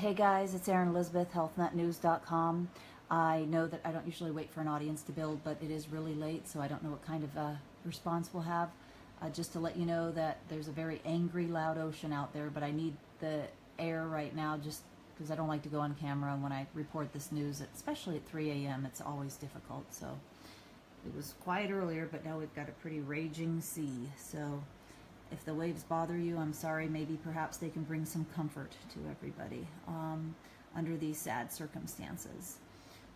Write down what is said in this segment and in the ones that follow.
Hey guys, it's Erin Elizabeth, healthnutnews.com. I know that I don't usually wait for an audience to build, but it is really late, so I don't know what kind of response we'll have. Just to let you know that there's a very angry, loud ocean out there, but I need the air right now just because I don't like to go on camera. And when I report this news, especially at 3 a.m., it's always difficult. So it was quiet earlier, but now we've got a pretty raging sea. So if the waves bother you, I'm sorry. Maybe perhaps they can bring some comfort to everybody under these sad circumstances.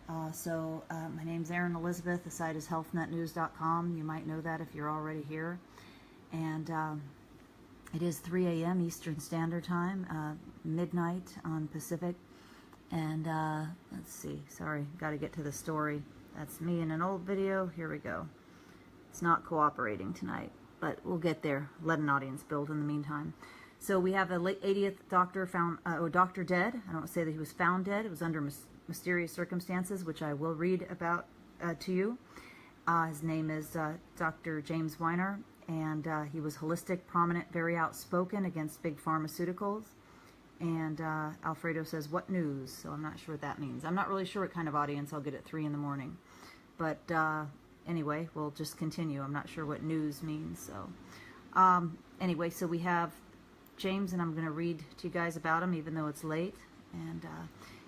My name's Erin Elizabeth. The site is healthnutnews.com. You might know that if you're already here. And it is 3 a.m. Eastern Standard Time, midnight on Pacific. And let's see. Sorry, got to get to the story. That's me in an old video. Here we go. It's not cooperating tonight, but we'll get there. Let an audience build in the meantime. So we have a late 80th doctor found, doctor dead. I don't say that he was found dead. It was under mysterious circumstances, which I will read about to you. His name is Dr. James Weiner, and he was holistic, prominent, very outspoken against big pharmaceuticals. And Alfredo says, "What news?" So I'm not sure what that means. I'm not really sure what kind of audience I'll get at 3 in the morning. But anyway, we'll just continue. I'm not sure what news means. So anyway, so we have James, and I'm going to read to you guys about him, even though it's late. And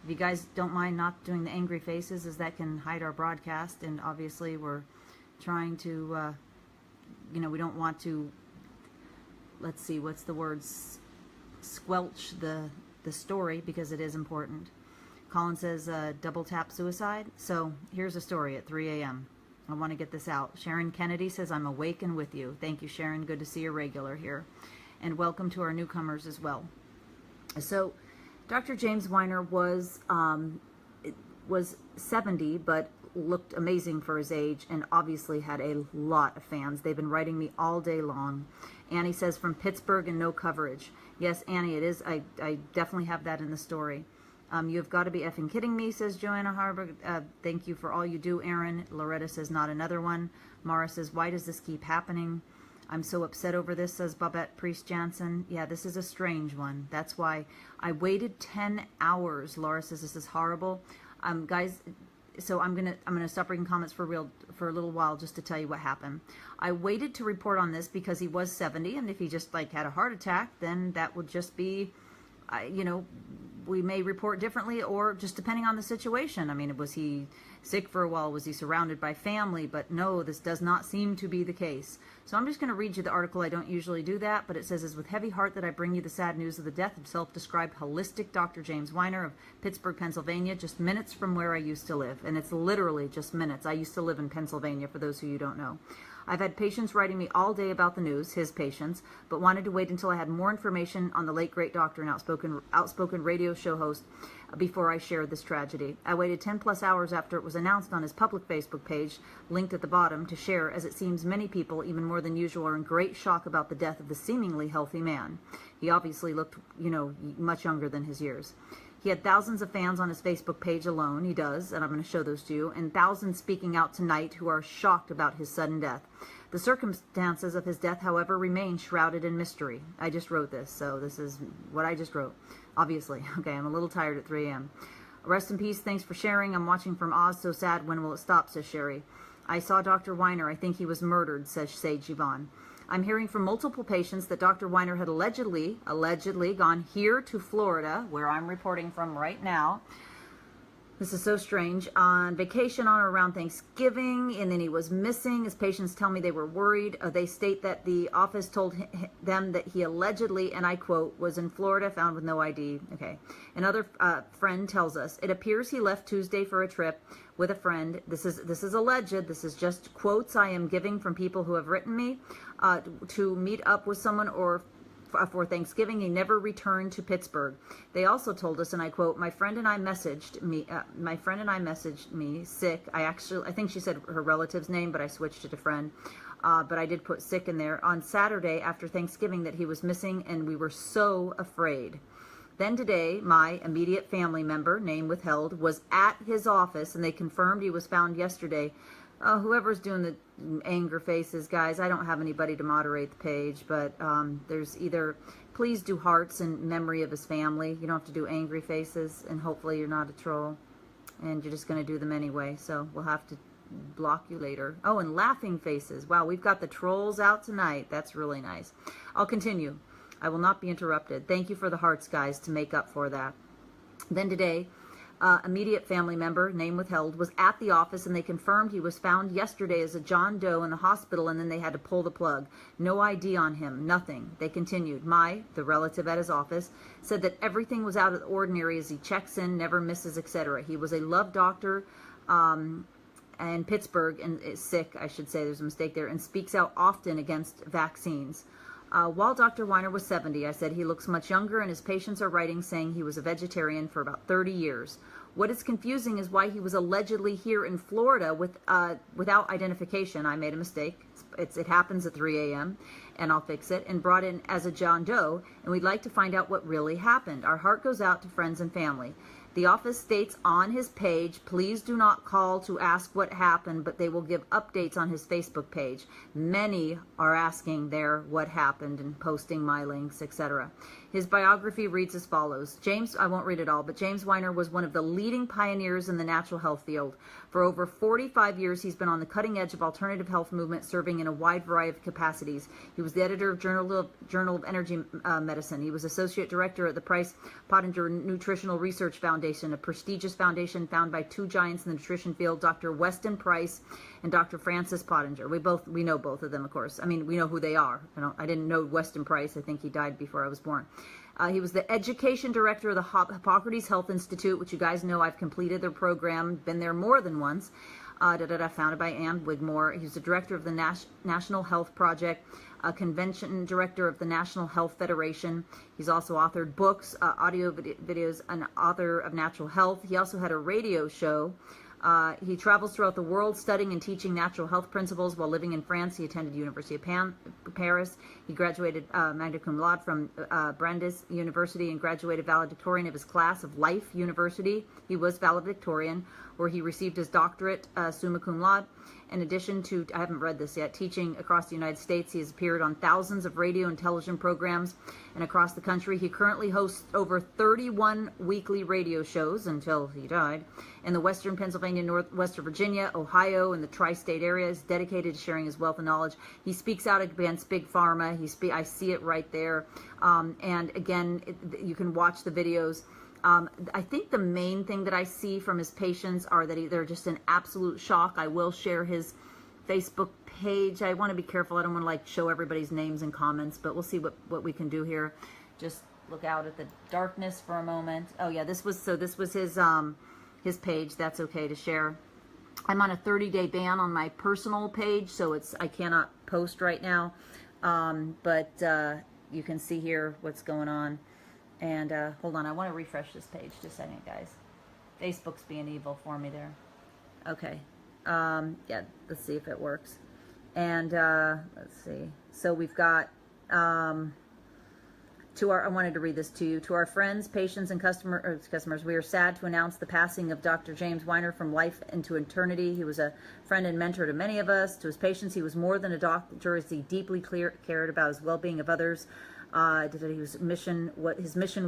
if you guys don't mind not doing the angry faces, as that can hide our broadcast. And obviously we're trying to, we don't want to, let's see, what's the words, squelch the story, because it is important. Colin says, double tap suicide. So here's a story at 3 a.m. I want to get this out. Sharon Kennedy says, "I'm awake and with you." Thank you, Sharon. Good to see you regular here. And welcome to our newcomers as well. So Dr. James Weiner was 70, but looked amazing for his age, and obviously had a lot of fans. They've been writing me all day long. Annie says, "From Pittsburgh and no coverage." Yes, Annie, it is. I definitely have that in the story. "You've got to be effing kidding me," says Joanna Harburg. "Thank you for all you do, Erin." Loretta says, "Not another one." Mara says, "Why does this keep happening? I'm so upset over this," says Babette Priest Jansen. "Yeah, this is a strange one. That's why I waited 10 hours. Laura says, "This is horrible." Guys, so I'm gonna stop reading comments for a little while just to tell you what happened. I waited to report on this because he was 70, and if he just had a heart attack, then that would just be, we may report differently, or just depending on the situation. I mean, was he sick for a while? Was he surrounded by family? But no, this does not seem to be the case. So I'm just going to read you the article. I don't usually do that, but it says, "It's with heavy heart that I bring you the sad news of the death of self-described holistic Dr. James Weiner of Pittsburgh, Pennsylvania, just minutes from where I used to live." And it's literally just minutes. I used to live in Pennsylvania, for those of you who don't know. "I've had patients writing me all day about the news," his patients, "but wanted to wait until I had more information on the late great doctor and outspoken radio show host before I shared this tragedy. I waited 10 plus hours after it was announced on his public Facebook page, linked at the bottom, to share, as it seems many people, even more than usual, are in great shock about the death of the seemingly healthy man. He obviously looked, much younger than his years. He had thousands of fans on his Facebook page alone. He does, and I'm going to show those to you, and thousands speaking out tonight who are shocked about his sudden death. The circumstances of his death, however, remain shrouded in mystery." I just wrote this, so this is what I just wrote. Obviously. Okay, I'm a little tired at 3 a.m. "Rest in peace. Thanks for sharing. I'm watching from Oz. So sad. When will it stop?" says Sherry. "I saw Dr. Weiner. I think he was murdered," says Sage Yvonne. "I'm hearing from multiple patients that Dr. Weiner had allegedly gone here to Florida," where I'm reporting from right now. This is so strange. "On vacation on or around Thanksgiving, and then he was missing. His patients tell me they were worried. They state that the office told them that he allegedly, and I quote, was in Florida, found with no ID." Okay. Another friend tells us, "It appears he left Tuesday for a trip with a friend." This is alleged. This is just quotes I am giving from people who have written me, to meet up with someone or for Thanksgiving. He never returned to Pittsburgh. They also told us, and I quote, my friend and I messaged me sick." I think she said her relative's name, but I switched it to friend. But I did put sick in there, "on Saturday after Thanksgiving, that he was missing, and we were so afraid. Then today, my immediate family member, name withheld, was at his office, and they confirmed he was found yesterday." Whoever's doing the anger faces, guys, I don't have anybody to moderate the page, but there's either please do hearts in memory of his family. You don't have to do angry faces, and hopefully you're not a troll, and you're just going to do them anyway. So we'll have to block you later. Oh, and laughing faces. Wow, we've got the trolls out tonight. That's really nice. I'll continue. I will not be interrupted. Thank you for the hearts, guys, to make up for that. Then today, immediate family member, name withheld, was at the office, and they confirmed he was found yesterday as a John Doe in the hospital, and then they had to pull the plug. No ID on him, nothing. They continued. The relative at his office, said that everything was out of the ordinary as he checks in, never misses, etc. He was a love doctor in Pittsburgh, and is sick, I should say, there's a mistake there, and speaks out often against vaccines. While Dr. Weiner was 70, I said he looks much younger, and his patients are writing saying he was a vegetarian for about 30 years. What is confusing is why he was allegedly here in Florida without identification. I made a mistake. It happens at 3 a.m., and I'll fix it, and brought in as a John Doe, and we'd like to find out what really happened. Our heart goes out to friends and family. The office states on his page, please do not call to ask what happened, but they will give updates on his Facebook page. Many are asking there what happened and posting my links, etc. His biography reads as follows. I won't read it all, but James Weiner was one of the leading pioneers in the natural health field. For over 45 years, he's been on the cutting edge of alternative health movement, serving in a wide variety of capacities. He was the editor of Journal of Energy Medicine. He was associate director at the Price Pottinger Nutritional Research Foundation, a prestigious foundation founded by two giants in the nutrition field, Dr. Weston Price and Dr. Francis Pottinger. We know both of them, of course. I mean, we know who they are. I didn't know Weston Price. I think he died before I was born. He was the education director of the Hippocrates Health Institute, which you guys know I've completed their program, been there more than once, founded by Ann Wigmore. He was the director of the National Health Project, a convention director of the National Health Federation. He's also authored books, audio videos, an author of natural health. He also had a radio show. He travels throughout the world studying and teaching natural health principles while living in France. He attended University of Paris. He graduated magna cum laude from Brandeis University and graduated valedictorian of his class of Life University. He was valedictorian, where he received his doctorate summa cum laude. In addition to, I haven't read this yet, teaching across the United States, he has appeared on thousands of radio and television programs and across the country. He currently hosts over 31 weekly radio shows until he died in the Western Pennsylvania, Northwestern Virginia, Ohio, and the tri-state area. Is dedicated to sharing his wealth of knowledge. He speaks out against Big Pharma. I see it right there. And again, you can watch the videos. I think the main thing that I see from his patients are that they're just in absolute shock. I will share his Facebook page. I want to be careful. I don't want to like show everybody's names and comments, but we'll see what we can do here. Just look out at the darkness for a moment. Oh yeah, this was his page. That's okay to share. I'm on a 30-day ban on my personal page, so I cannot post right now. But you can see here what's going on. And hold on, I want to refresh this page just a second, guys. Facebook's being evil for me there. Okay. Yeah, let's see if it works. And let's see. So we've got I wanted to read this to you. To our friends, patients, and customers, we are sad to announce the passing of Dr. James Weiner from life into eternity. He was a friend and mentor to many of us. To his patients, he was more than a doctor, as he deeply cared about his well-being of others. His mission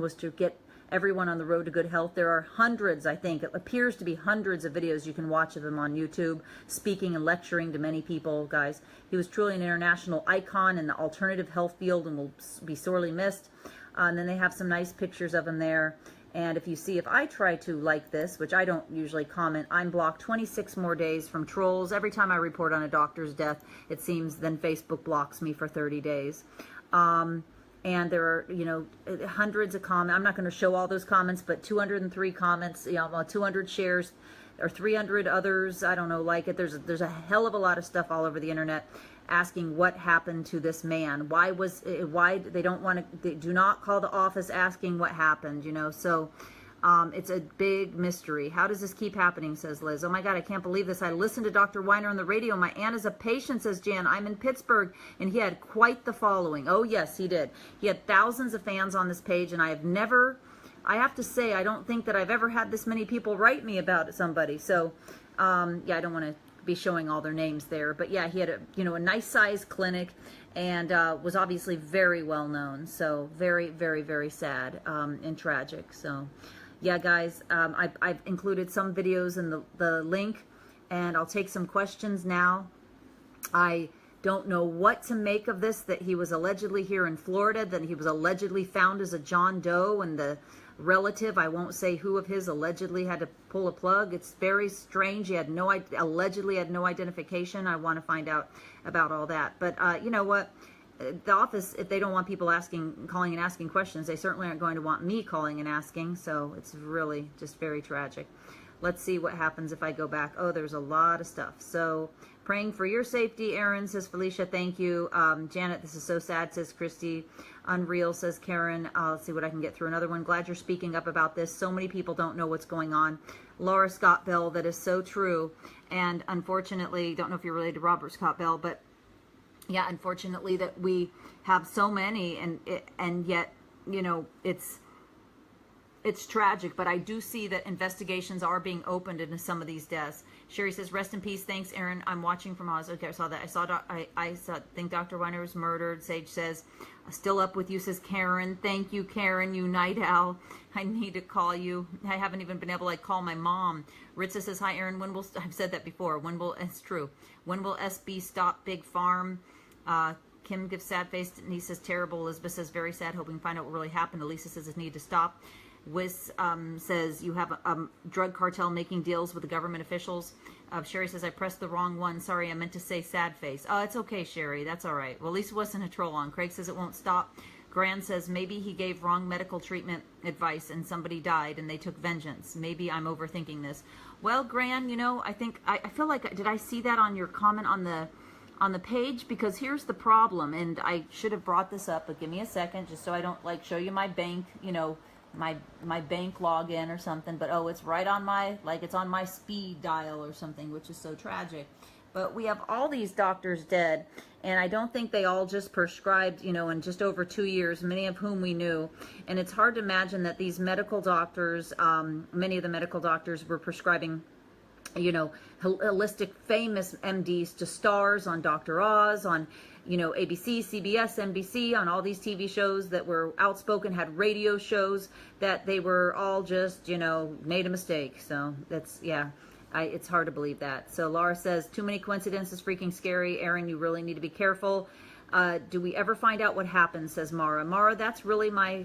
was to get everyone on the road to good health. There are hundreds, I think, it appears to be hundreds of videos you can watch of him on YouTube, speaking and lecturing to many people, guys. He was truly an international icon in the alternative health field and will be sorely missed. And then they have some nice pictures of him there. And if I try to like this, which I don't usually comment, I'm blocked 26 more days from trolls. Every time I report on a doctor's death, it seems then Facebook blocks me for 30 days. And there are, hundreds of comments. I'm not going to show all those comments, but 203 comments, 200 shares, or 300 others, I don't know, like it. There's a hell of a lot of stuff all over the internet asking what happened to this man. Why they do not call the office asking what happened, so it's a big mystery. How does this keep happening, says Liz. Oh my God, I can't believe this. I listened to Dr. Weiner on the radio. My aunt is a patient, says Jan. I'm in Pittsburgh, and he had quite the following. Oh yes, he did. He had thousands of fans on this page, and I have to say, I don't think that I've ever had this many people write me about somebody. So, yeah, I don't want to be showing all their names there. But yeah, he had a nice sized clinic, and was obviously very well known. So very, very, very sad and tragic. So yeah, guys, I've included some videos in the link, and I'll take some questions now. I don't know what to make of this, that he was allegedly here in Florida, that he was allegedly found as a John Doe, and the relative, I won't say who of his, allegedly had to pull a plug. It's very strange. He had allegedly had no identification. I want to find out about all that. But you know what? The office, if they don't want people calling and asking questions, they certainly aren't going to want me calling and asking. So it's really just very tragic. Let's see what happens if I go back. Oh, there's a lot of stuff. So praying for your safety, Erin, says Felicia. Thank you. Janet, this is so sad, says Christy. Unreal, says Karen. Let's see what I can get through. Another one. Glad you're speaking up about this. So many people don't know what's going on. Laura Scott Bell, that is so true. And unfortunately, don't know if you're related to Robert Scott Bell, but yeah, unfortunately that we have so many, and yet, it's tragic. But I do see that investigations are being opened into some of these deaths. Sherry says, rest in peace. Thanks, Erin. I'm watching from Oz. Okay, I saw that. I think Dr. Weiner was murdered. Sage says, still up with you, says Karen. Thank you, Karen, you night owl. I need to call you. I haven't even been able to call my mom. Ritza says, hi, Erin. I've said that before. It's true. When will SB stop Big Farm? Kim gives sad face. Denise says, terrible. Elizabeth says, very sad. Hoping to find out what really happened. Elisa says, it need to stop. Wiz says, you have a drug cartel making deals with the government officials. Sherry says, I pressed the wrong one. Sorry, I meant to say sad face. Oh, it's okay, Sherry. That's all right. Well, at least it wasn't a troll on. Craig says, it won't stop. Gran says, maybe he gave wrong medical treatment advice and somebody died and they took vengeance. Maybe I'm overthinking this. Well, Gran, I feel like, did I see that on your comment on the page? Because here's the problem, and I should have brought this up, but give me a second just so I don't show you my bank, my bank login or something. But oh, it's right on my, it's on my speed dial or something, which is so tragic. But we have all these doctors dead, and I don't think they all just prescribed, in just over 2 years, many of whom we knew. And it's hard to imagine that these medical doctors, many of the medical doctors were prescribing, holistic famous MDs to stars on Dr. Oz, on, ABC, CBS, NBC, on all these TV shows that were Outspoken, had radio shows, that they were all just, made a mistake. So that's, yeah, it's hard to believe that. So Laura says, too many coincidences, freaking scary. Erin, you really need to be careful. Do we ever find out what happened, says Mara. Mara, that's really my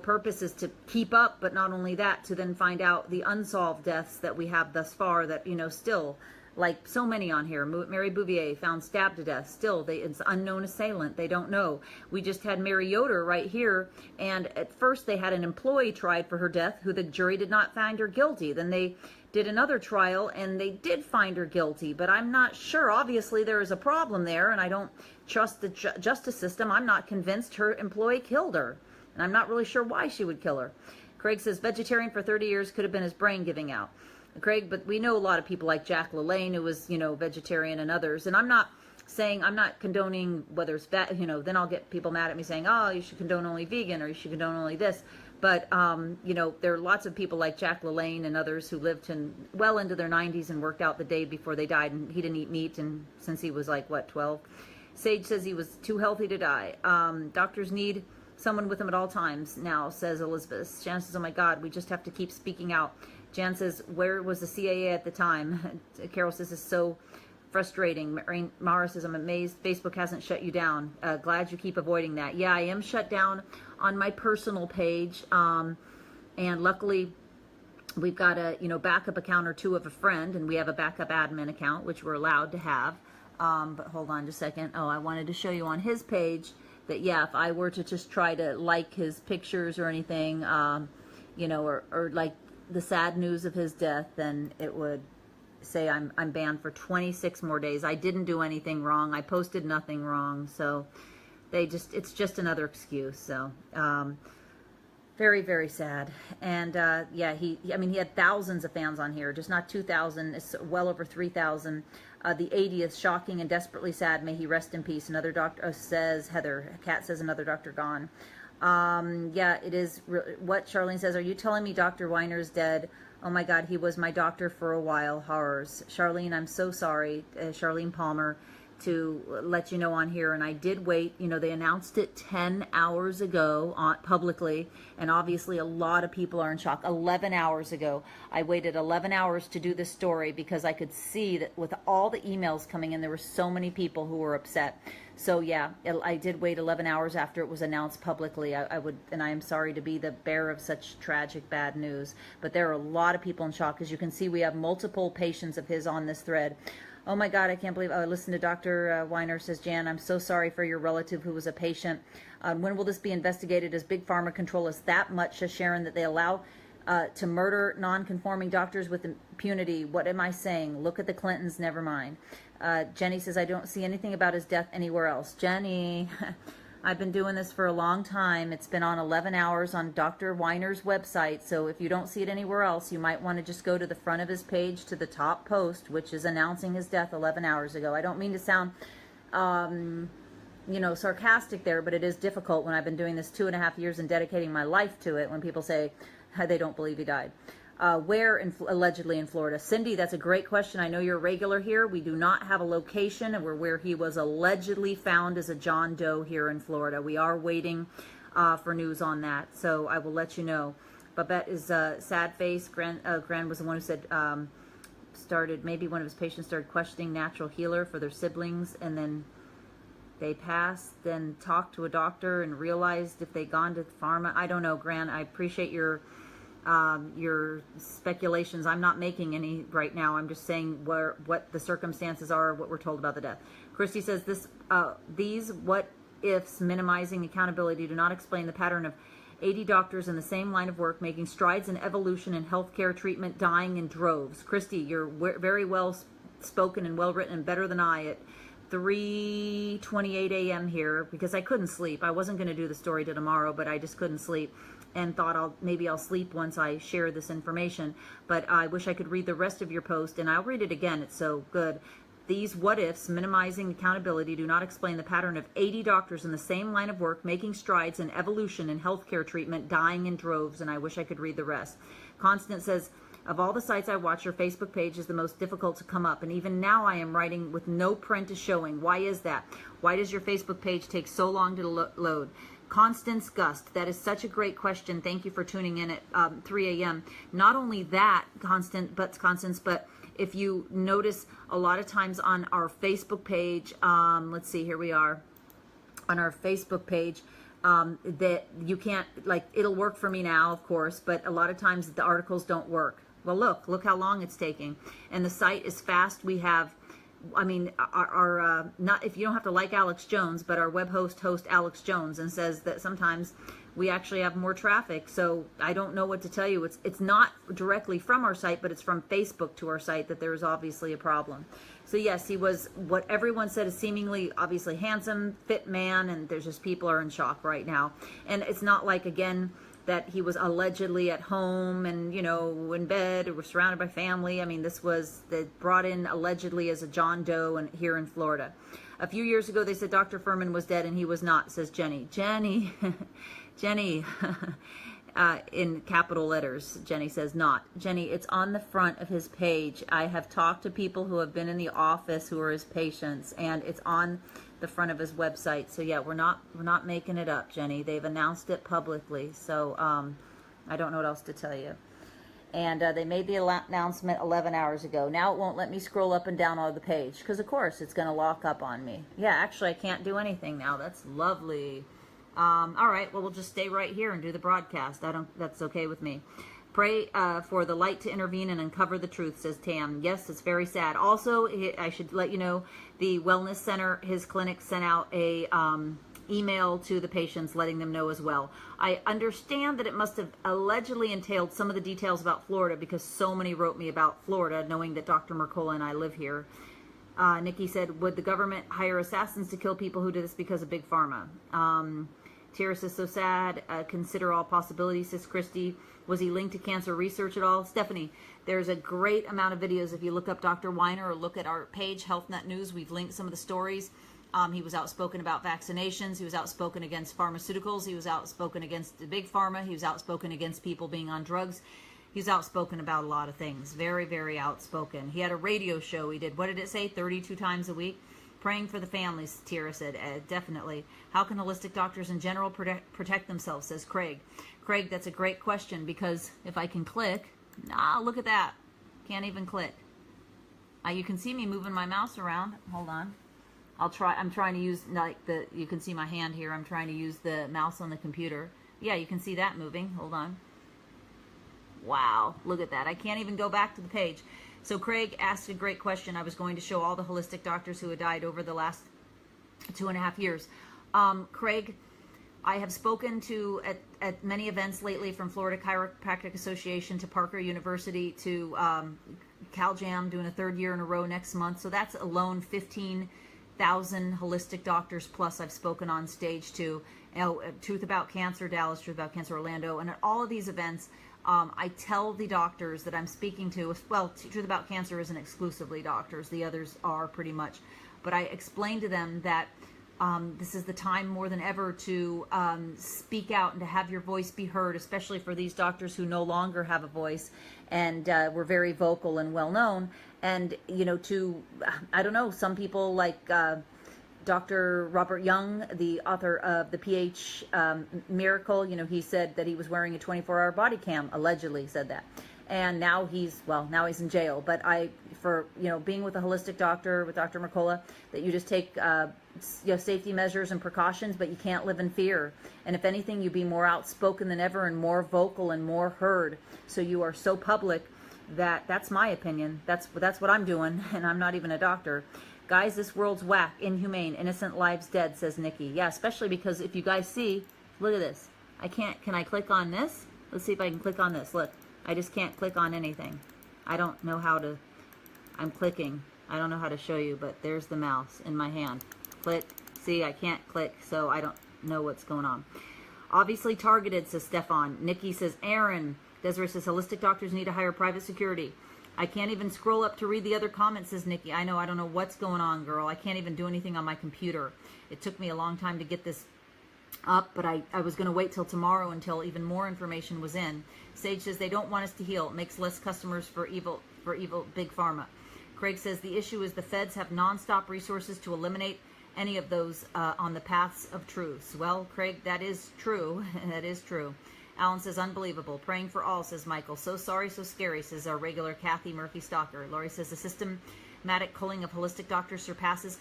purpose, is to keep up, but not only that, to then find out the unsolved deaths that we have thus far that, still, like so many on here. Mary Bouvier found stabbed to death. Still, it's unknown assailant. They don't know. We just had Mary Yoder right here, and at first they had an employee tried for her death who the jury did not find her guilty. Then they did another trial, and they did find her guilty, but I'm not sure. Obviously, there is a problem there, and I don't trust the justice system. I'm not convinced her employee killed her. And I'm not really sure why she would kill her. Craig says, vegetarian for 30 years, could have been his brain giving out. Craig, but we know a lot of people like Jack LaLanne, who was, vegetarian, and others. And I'm not condoning whether it's then I'll get people mad at me saying, oh, you should condone only vegan, or you should condone only this. But, there are lots of people like Jack LaLanne and others who lived well into their 90s and worked out the day before they died. And he didn't eat meat since he was 12. Sage says he was too healthy to die. Doctors need someone with them at all times now, says Elizabeth. Jan says, oh my God, we just have to keep speaking out. Jan says, where was the CIA at the time? Carol says, it's so frustrating. Mara says, I'm amazed Facebook hasn't shut you down. Glad you keep avoiding that. Yeah, I am shut down on my personal page. And luckily, we've got a backup account or two of a friend, and we have a backup admin account, which we're allowed to have. But hold on just a second. Oh, I wanted to show you on his page that, yeah, if I were to just try to like his pictures or anything, or like the sad news of his death, then it would say I'm banned for 26 more days. I didn't do anything wrong. I posted nothing wrong. So it's just another excuse. So, very, very sad. And, yeah, he had thousands of fans on here, just not 2,000. It's well over 3,000. The 80th, shocking and desperately sad. May he rest in peace. Another doctor says, Heather Cat says, another doctor gone. Yeah, it is. What Charlene says, are you telling me Dr. Weiner's dead? Oh my God, he was my doctor for a while. Horrors. Charlene, I'm so sorry. Charlene Palmer, to let you know on here. And I did wait. You know, they announced it 10 hours ago publicly. And obviously a lot of people are in shock. 11 hours ago. I waited 11 hours to do this story because I could see that with all the emails coming in, there were so many people who were upset. So yeah, I did wait 11 hours after it was announced publicly. I would, and I am sorry to be the bearer of such tragic bad news, but there are a lot of people in shock. As you can see, we have multiple patients of his on this thread. Oh my God, I can't believe, listen to Dr. Weiner, says Jan, I'm so sorry for your relative who was a patient. When will this be investigated? Does Big Pharma control us that much, says Sharon, that they allow to murder non-conforming doctors with impunity? What am I saying? Look at the Clintons, never mind. Jenny says, I don't see anything about his death anywhere else. Jenny, I've been doing this for a long time. It's been on 11 hours on Dr. Weiner's website. So if you don't see it anywhere else, you might want to just go to the front of his page to the top post, which is announcing his death 11 hours ago. I don't mean to sound, you know, sarcastic there, but it is difficult when I've been doing this 2.5 years and dedicating my life to it when people say they don't believe he died. Where allegedly in Florida? Cindy, that's a great question. I know you're a regular here. We do not have a location where he was allegedly found as a John Doe here in Florida. We are waiting for news on that, so I will let you know. Babette is sad face. Gran was the one who said maybe one of his patients started questioning natural healer for their siblings, and then they passed, then talked to a doctor and realized if they'd gone to pharma. I don't know, Gran. I appreciate your speculations. I'm not making any right now. I'm just saying what the circumstances are, what we're told about the death. Christy says these what ifs minimizing accountability do not explain the pattern of 80 doctors in the same line of work making strides in evolution in healthcare treatment dying in droves. Christy, you're very well spoken and well written and better than I at 3:28 a.m. here because I couldn't sleep. I wasn't going to do the story to tomorrow, but I just couldn't sleep and thought maybe I'll sleep once I share this information. But I wish I could read the rest of your post, and I'll read it again. It's so good. These what-ifs, minimizing accountability, do not explain the pattern of 80 doctors in the same line of work making strides in evolution in healthcare treatment dying in droves, and I wish I could read the rest. Constance says, of all the sites I watch, your Facebook page is the most difficult to come up, and even now I am writing with no print is showing. Why is that? Why does your Facebook page take so long to load? Constance Gust, that is such a great question. Thank you for tuning in at 3 a.m. Not only that, Constance, but if you notice a lot of times on our Facebook page, let's see, here we are on our Facebook page, that you can't, like, it'll work for me now, of course, but a lot of times the articles don't work. Well, look how long it's taking. And the site is fast. We have, I mean, our not, if you don't have to like Alex Jones, but our web host Alex Jones, and says that sometimes we actually have more traffic. So I don't know what to tell you. It's not directly from our site, but it's from Facebook to our site that there is obviously a problem. So yes, he was what everyone said is seemingly obviously handsome, fit man, and there's just people are in shock right now. And it's not like, again, that he was allegedly at home and, you know, in bed or was surrounded by family. I mean, this was brought in allegedly as a John Doe and here in Florida. A few years ago, they said Dr. Furman was dead and he was not, says Jenny. Jenny, Jenny, in capital letters, Jenny says not. Jenny, it's on the front of his page. I have talked to people who have been in the office who are his patients, and it's on the front of his website. So yeah, we're not making it up, Jenny. They've announced it publicly. So I don't know what else to tell you. And they made the announcement 11 hours ago. Now it won't let me scroll up and down on the page because, of course, it's going to lock up on me. Yeah, actually, I can't do anything now. That's lovely. All right, well, we'll just stay right here and do the broadcast. That's okay with me. Pray for the light to intervene and uncover the truth, says Tam. Yes, it's very sad. Also, I should let you know, the Wellness Center, his clinic, sent out a email to the patients letting them know as well. I understand that it must have allegedly entailed some of the details about Florida because so many wrote me about Florida, knowing that Dr. Mercola and I live here. Nikki said, would the government hire assassins to kill people who did this because of Big Pharma? Tara says, so sad. Consider all possibilities, says Christy. Was he linked to cancer research at all? Stephanie, there's a great amount of videos. If you look up Dr. Weiner or look at our page, HealthNet News, we've linked some of the stories. He was outspoken about vaccinations. He was outspoken against pharmaceuticals. He was outspoken against the big pharma. He was outspoken against people being on drugs. He's outspoken about a lot of things. Very, very outspoken. He had a radio show he did. What did it say? 32 times a week? Praying for the families, Tira said. Definitely. How can holistic doctors in general protect themselves, says Craig. Craig, that's a great question, because if I can click, look at that. Can't even click. You can see me moving my mouse around. Hold on. I'm trying to use, you can see my hand here. I'm trying to use the mouse on the computer. Yeah, you can see that moving. Hold on. Wow, look at that. I can't even go back to the page. So Craig asked a great question. I was going to show all the holistic doctors who had died over the last 2.5 years. Craig, I have spoken to at many events lately, from Florida Chiropractic Association to Parker University to CalJam, doing a 3rd year in a row next month. So that's alone 15,000 holistic doctors plus I've spoken on stage to. Truth About Cancer Dallas, Truth About Cancer Orlando, and at all of these events, I tell the doctors that I'm speaking to, well, Truth About Cancer isn't exclusively doctors, the others are pretty much, but I explain to them that this is the time more than ever to speak out and to have your voice be heard, especially for these doctors who no longer have a voice and were very vocal and well known. And, you know, I don't know, some people like Dr. Robert Young, the author of The pH Miracle, you know, he said that he was wearing a 24-hour body cam, allegedly said that. And now he's in jail. But being with a holistic doctor, with Dr. Mercola, that you just take safety measures and precautions, but you can't live in fear. And if anything, you be more outspoken than ever and more vocal and more heard. So you are so public that's my opinion. That's what I'm doing, and I'm not even a doctor. Guys, this world's whack, inhumane, innocent lives dead, says Nikki. Yeah, especially because if you guys see, look at this. Can I click on this? Let's see if I can click on this. Look, I just can't click on anything. I don't know how to, I'm clicking. I don't know how to show you, but there's the mouse in my hand. Click. See, I can't click, so I don't know what's going on. Obviously targeted, says Stefan. Nikki says, Erin. Desiree says, holistic doctors need to hire private security. I can't even scroll up to read the other comments, says Nikki. I know, I don't know what's going on, girl. I can't even do anything on my computer. It took me a long time to get this up, but I was going to wait till tomorrow until even more information was in. Sage says, they don't want us to heal. It makes less customers for evil big pharma. Craig says, the issue is the feds have nonstop resources to eliminate any of those on the paths of truth. Well, Craig, that is true. That is true. Alan says, unbelievable. Praying for all, says Michael. So sorry, so scary, says our regular Kathy Murphy stalker. Lori says, the systematic culling of holistic doctors surpasses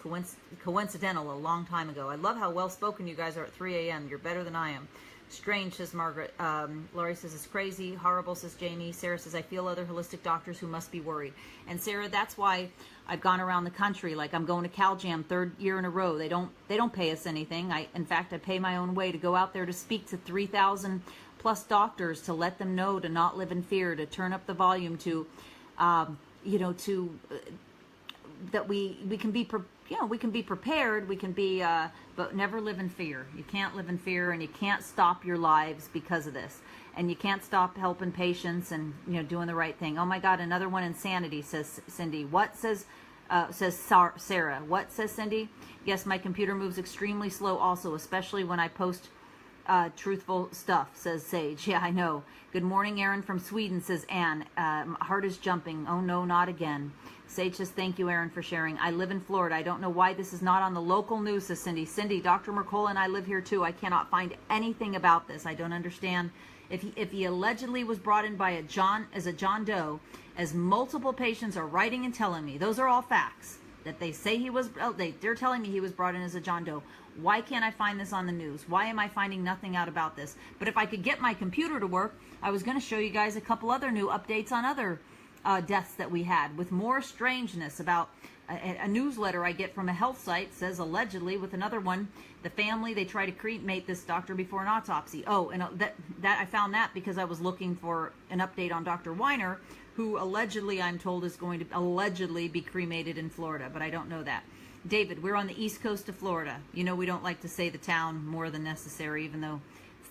coincidental a long time ago. I love how well-spoken you guys are at 3 a.m. You're better than I am. Strange, says Margaret. Lori says, it's crazy. Horrible, says Jamie. Sarah says, I feel other holistic doctors who must be worried. And Sarah, that's why I've gone around the country. Like, I'm going to CalJam 3rd year in a row. They don't pay us anything. In fact, I pay my own way to go out there to speak to 3,000 plus doctors, to let them know to not live in fear, to turn up the volume, to that we can be prepared, we can be but never live in fear. You can't live in fear, and you can't stop your lives because of this, and you can't stop helping patients and doing the right thing. Oh my God, another one, insanity, says Cindy. What says Sarah? What says Cindy? Yes, my computer moves extremely slow also, especially when I post truthful stuff, says Sage. Yeah, I know. Good morning, Erin from Sweden, says Anne. Heart is jumping. Oh no, not again. Sage says, thank you, Erin, for sharing. I live in Florida. I don't know why this is not on the local news, says Cindy. Cindy, Dr. Mercola and I live here too. I cannot find anything about this. I don't understand. If he allegedly was brought in by a John Doe, as multiple patients are writing and telling me, those are all facts, that they say he was, they're telling me he was brought in as a John Doe. Why can't I find this on the news? Why am I finding nothing out about this? But if I could get my computer to work, I was going to show you guys a couple other new updates on other deaths that we had, with more strangeness about a newsletter I get from a health site says, allegedly, with another one, the family, they try to cremate this doctor before an autopsy. Oh, and that I found that because I was looking for an update on Dr. Weiner, who allegedly, I'm told, is going to allegedly be cremated in Florida, but I don't know that. David, we're on the east coast of Florida. You know, we don't like to say the town more than necessary, even though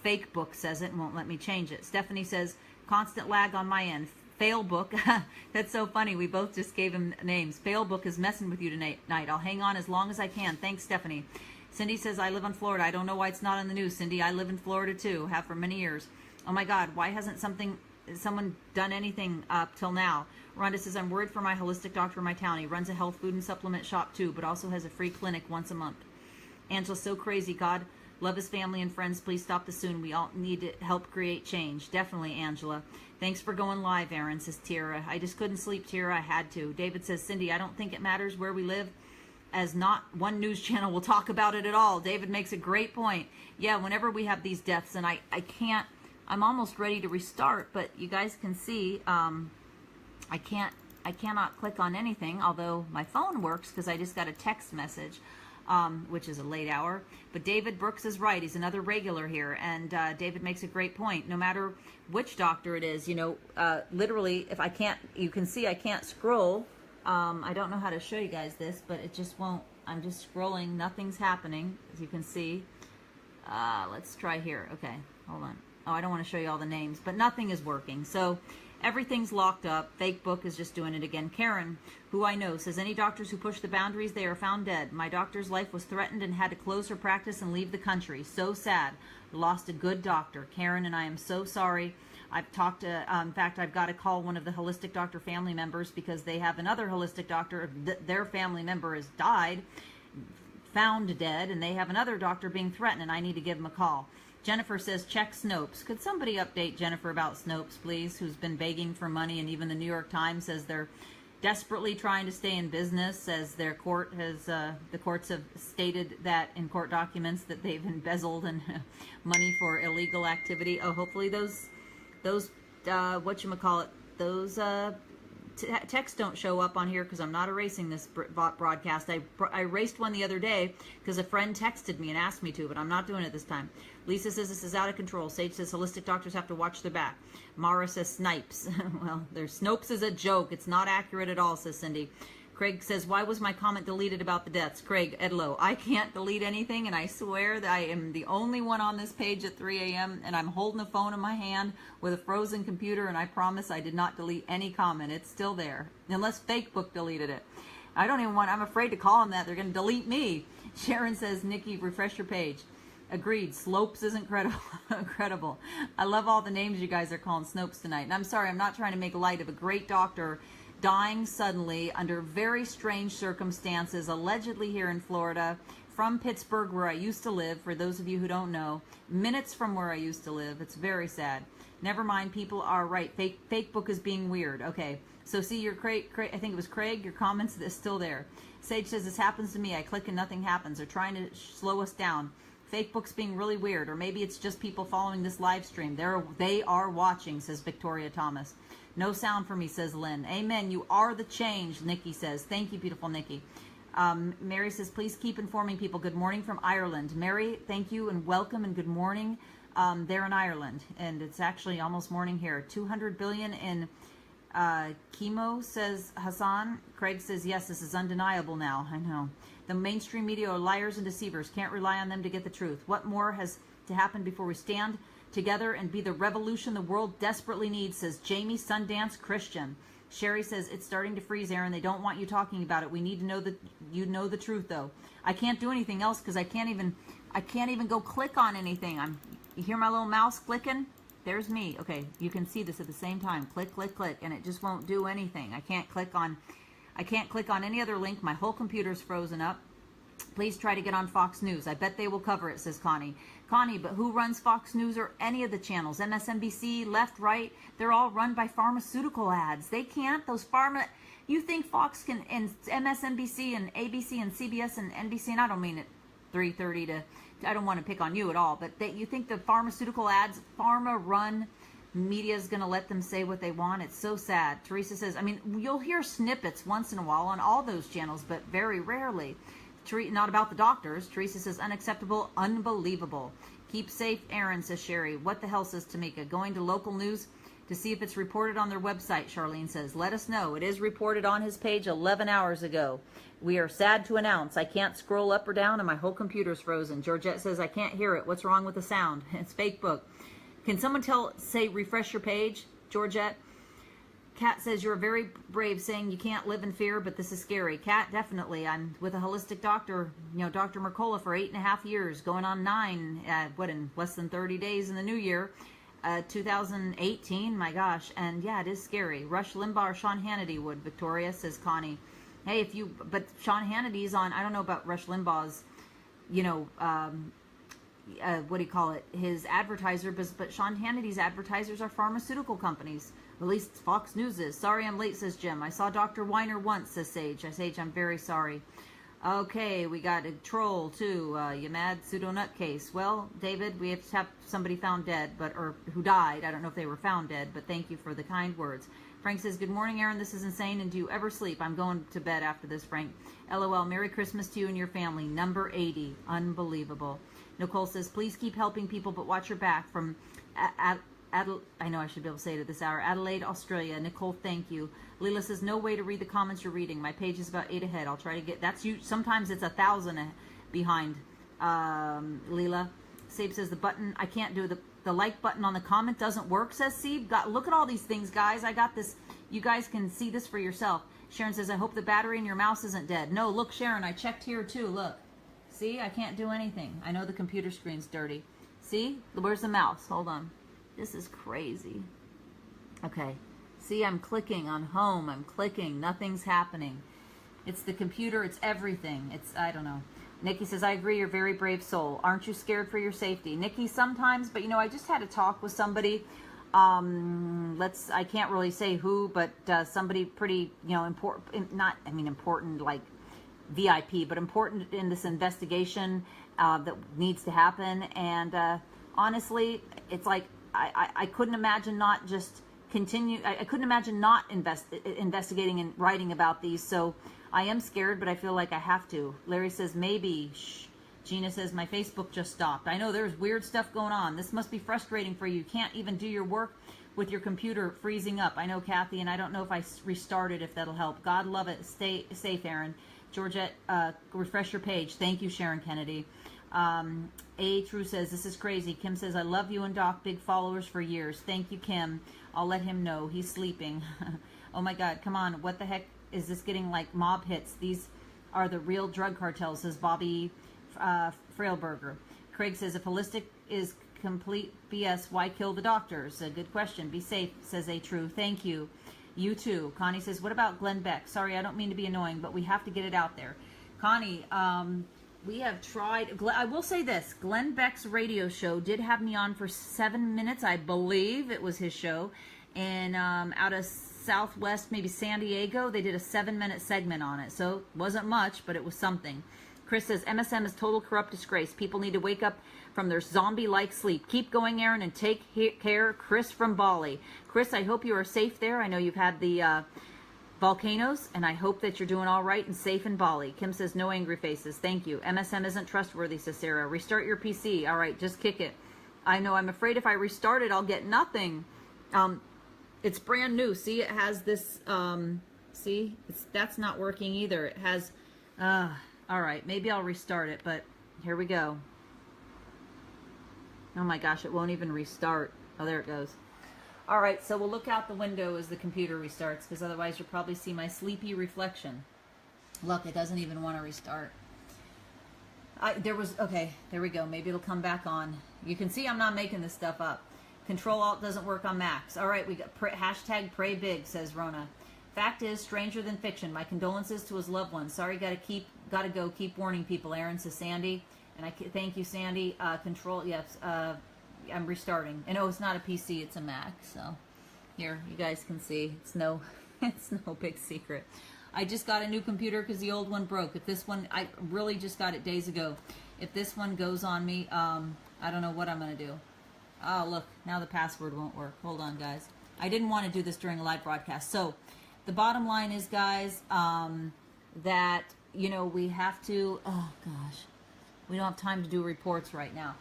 Fake Book says it and won't let me change it. Stephanie says, constant lag on my end. Failbook. That's so funny. We both just gave him names. Failbook is messing with you tonight. I'll hang on as long as I can. Thanks, Stephanie. Cindy says, I live in Florida. I don't know why it's not on the news, Cindy. I live in Florida too. Have for many years. Oh my God, why hasn't someone done anything up till now? Rhonda says, I'm worried for my holistic doctor in my town. He runs a health food and supplement shop too, but also has a free clinic once a month. Angela's so crazy. God love his family and friends. Please stop this soon. We all need to help create change. Definitely, Angela. Thanks for going live, Erin, says Tira. I just couldn't sleep, Tira. I had to. David says, Cindy, I don't think it matters where we live, as not one news channel will talk about it at all. David makes a great point. Yeah, whenever we have these deaths, and I can't, I'm almost ready to restart, but you guys can see I cannot click on anything, although my phone works because I just got a text message, which is a late hour. But David Brooks is right. He's another regular here, and David makes a great point. No matter which doctor it is, you know, literally, if I can't, you can see I can't scroll. I don't know how to show you guys this, but it just won't. I'm just scrolling. Nothing's happening, as you can see. Let's try here. Okay, hold on. Oh, I don't want to show you all the names, but nothing is working. So everything's locked up. Fake book is just doing it again. Karen, who I know, says, any doctors who push the boundaries, they are found dead. My doctor's life was threatened and had to close her practice and leave the country. So sad. Lost a good doctor. Karen, and I am so sorry. I've talked to, in fact, I've got to call one of the holistic doctor family members because they have another holistic doctor. Their family member has died, found dead, and they have another doctor being threatened, and I need to give them a call. Jennifer says, check Snopes. Could somebody update Jennifer about Snopes, please, who's been begging for money, and even the New York Times says they're desperately trying to stay in business, as their court has, the courts have stated that in court documents that they've embezzled and money for illegal activity. Oh, hopefully those whatchamacallit, those texts don't show up on here because I'm not erasing this broadcast. I erased one the other day because a friend texted me and asked me to, but I'm not doing it this time. Lisa says this is out of control. Sage says holistic doctors have to watch their back. Mara says snipes. Well, their Snopes is a joke. It's not accurate at all, says Cindy. Craig says, why was my comment deleted about the deaths? Craig Edlow, I can't delete anything, and I swear that I am the only one on this page at 3 a.m., and I'm holding a phone in my hand with a frozen computer, and I promise I did not delete any comment. It's still there, unless Fakebook deleted it. I don't even want, I'm afraid to call them that. They're going to delete me. Sharon says, Nikki, refresh your page. Agreed. Slopes is incredible. Incredible. I love all the names you guys are calling Snopes tonight. And I'm sorry, I'm not trying to make light of a great doctor dying suddenly under very strange circumstances, allegedly here in Florida, from Pittsburgh, where I used to live, for those of you who don't know, minutes from where I used to live. It's very sad. Never mind, people are right. Fake book is being weird. Okay, so see, your Craig, I think it was Craig, your comments is still there. Sage says, this happens to me. I click and nothing happens. They're trying to slow us down. Fake book's being really weird, or maybe it's just people following this live stream. They are watching, says Victoria Thomas. No sound for me, says Lynn. Amen. You are the change, Nikki says. Thank you, beautiful Nikki. Mary says, please keep informing people. Good morning from Ireland. Mary, thank you and welcome and good morning there in Ireland. And it's actually almost morning here. 200 billion in chemo, says Hassan. Craig says, yes, this is undeniable now. I know. The mainstream media are liars and deceivers. Can't rely on them to get the truth. What more has to happen before we stand together and be the revolution the world desperately needs, says Jamie Sundance Christian. Sherry says, it's starting to freeze, Erin. They don't want you talking about it. We need to know that you know the truth, though. I can't do anything else because I can't even go click on anything. You hear my little mouse clicking? There's me. Okay, you can see this at the same time. Click, click, click, and it just won't do anything. I can't click on any other link. My whole computer's frozen up. Please try to get on Fox News. I bet they will cover it, says Connie. Connie, but who runs Fox News or any of the channels? MSNBC, left, right, they're all run by pharmaceutical ads. They can't. Those you think Fox can, and MSNBC and ABC and CBS and NBC, and I don't mean it 3:30 to, I don't want to pick on you at all, but you think the pharmaceutical ads, pharma-run media is going to let them say what they want? It's so sad. Teresa says, I mean, you'll hear snippets once in a while on all those channels, but very rarely. Not about the doctors. Teresa says, unacceptable, unbelievable. Keep safe, Erin, says Sherry. What the hell, says Tamika? Going to local news to see if it's reported on their website, Charlene says. Let us know. It is reported on his page 11 hours ago. We are sad to announce I can't scroll up or down and my whole computer's frozen. Georgette says, I can't hear it. What's wrong with the sound? It's fake book. Can someone say refresh your page, Georgette? Kat says, you're very brave saying you can't live in fear, but this is scary. Kat, definitely. I'm with a holistic doctor, Dr. Mercola, for 8.5 years, going on 9, in less than 30 days in the new year, 2018, my gosh. And yeah, it is scary. Rush Limbaugh or Sean Hannity would, Victoria, says Connie. Hey, but Sean Hannity's on, I don't know about Rush Limbaugh's, what do you call it, his advertiser, but Sean Hannity's advertisers are pharmaceutical companies. At least Fox News is. Sorry I'm late, says Jim. I saw Dr. Weiner once, says Sage. Sage, I'm very sorry. Okay, we got a troll too. You mad pseudo nutcase. Well, David, we have to have somebody found dead, or who died. I don't know if they were found dead, but thank you for the kind words. Frank says, good morning, Erin. This is insane. And do you ever sleep? I'm going to bed after this, Frank. LOL. Merry Christmas to you and your family. Number 80. Unbelievable. Nicole says, please keep helping people, but watch your back. From I know I should be able to say it at this hour. Adelaide, Australia. Nicole, thank you. Leela says, no way to read the comments you're reading. My page is about 8 ahead. I'll try to get, that's you. Sometimes it's 1,000 behind, Leela. Sabe says, the button, I can't do the like button on the comment doesn't work, says Sebe. Look at all these things, guys. I got this. You guys can see this for yourself. Sharon says, I hope the battery in your mouse isn't dead. No, look, Sharon, I checked here too. Look. See, I can't do anything. I know the computer screen's dirty. See, where's the mouse? Hold on. This is crazy. Okay. See, I'm clicking on home. I'm clicking. Nothing's happening. It's the computer. It's everything. I don't know. Nikki says, I agree. You're a very brave soul. Aren't you scared for your safety? Nikki, sometimes, but I just had a talk with somebody. I can't really say who, but somebody pretty, important, important like VIP, but important in this investigation that needs to happen. And honestly, it's like, I couldn't imagine not just continue. I couldn't imagine not investigating and writing about these. So I am scared, but I feel like I have to. Larry says, maybe. Shh. Gina says, my Facebook just stopped. I know there's weird stuff going on. This must be frustrating for you. You can't even do your work with your computer freezing up. I know, Kathy, and I don't know if I restarted, if that'll help. God love it. Stay safe, Erin. Georgette, refresh your page. Thank you, Sharon Kennedy. A. True says, this is crazy. Kim says, I love you and Doc, big followers for years. Thank you, Kim. I'll let him know. He's sleeping. Oh my God, come on. What the heck is this getting like mob hits? These are the real drug cartels, says Bobby Frailberger. Craig says, if holistic is complete BS, why kill the doctors? A good question. Be safe, says A. True. Thank you. You too. Connie says, what about Glenn Beck? Sorry, I don't mean to be annoying, but we have to get it out there. Connie, we have tried. I will say this. Glenn Beck's radio show did have me on for 7 minutes. I believe it was his show. And out of Southwest, maybe San Diego, they did a 7-minute segment on it. So it wasn't much, but it was something. Chris says, MSM is total corrupt disgrace. People need to wake up from their zombie-like sleep. Keep going, Erin, and take care. Chris from Bali. Chris, I hope you are safe there. I know you've had the volcanoes, and I hope that you're doing all right and safe in Bali. Kim says, no angry faces. Thank you. MSM isn't trustworthy, says Sarah. Restart your PC. All right, just kick it. I know. I'm afraid if I restart it, I'll get nothing. It's brand new. See, it has this. See, that's not working either. It has. All right, maybe I'll restart it, but here we go. Oh my gosh, it won't even restart. Oh, there it goes. All right, so we'll look out the window as the computer restarts, because otherwise you'll probably see my sleepy reflection. Look, it doesn't even want to restart. Okay, there we go. Maybe it'll come back on. You can see I'm not making this stuff up. Control-Alt doesn't work on Macs. All right, we got hashtag pray big, says Rona. Fact is, stranger than fiction. My condolences to his loved ones. Sorry, gotta go. Keep warning people. Erin, says Sandy. And thank you, Sandy. Yes, I'm restarting. And it's not a PC, it's a Mac. So here, you guys can see. It's no big secret. I just got a new computer because the old one broke. If this one, I really just got it days ago. If this one goes on me, I don't know what I'm gonna do. Oh, look, now the password won't work. Hold on, guys. I didn't want to do this during a live broadcast. So the bottom line is, guys, that, we have to, oh gosh, we don't have time to do reports right now.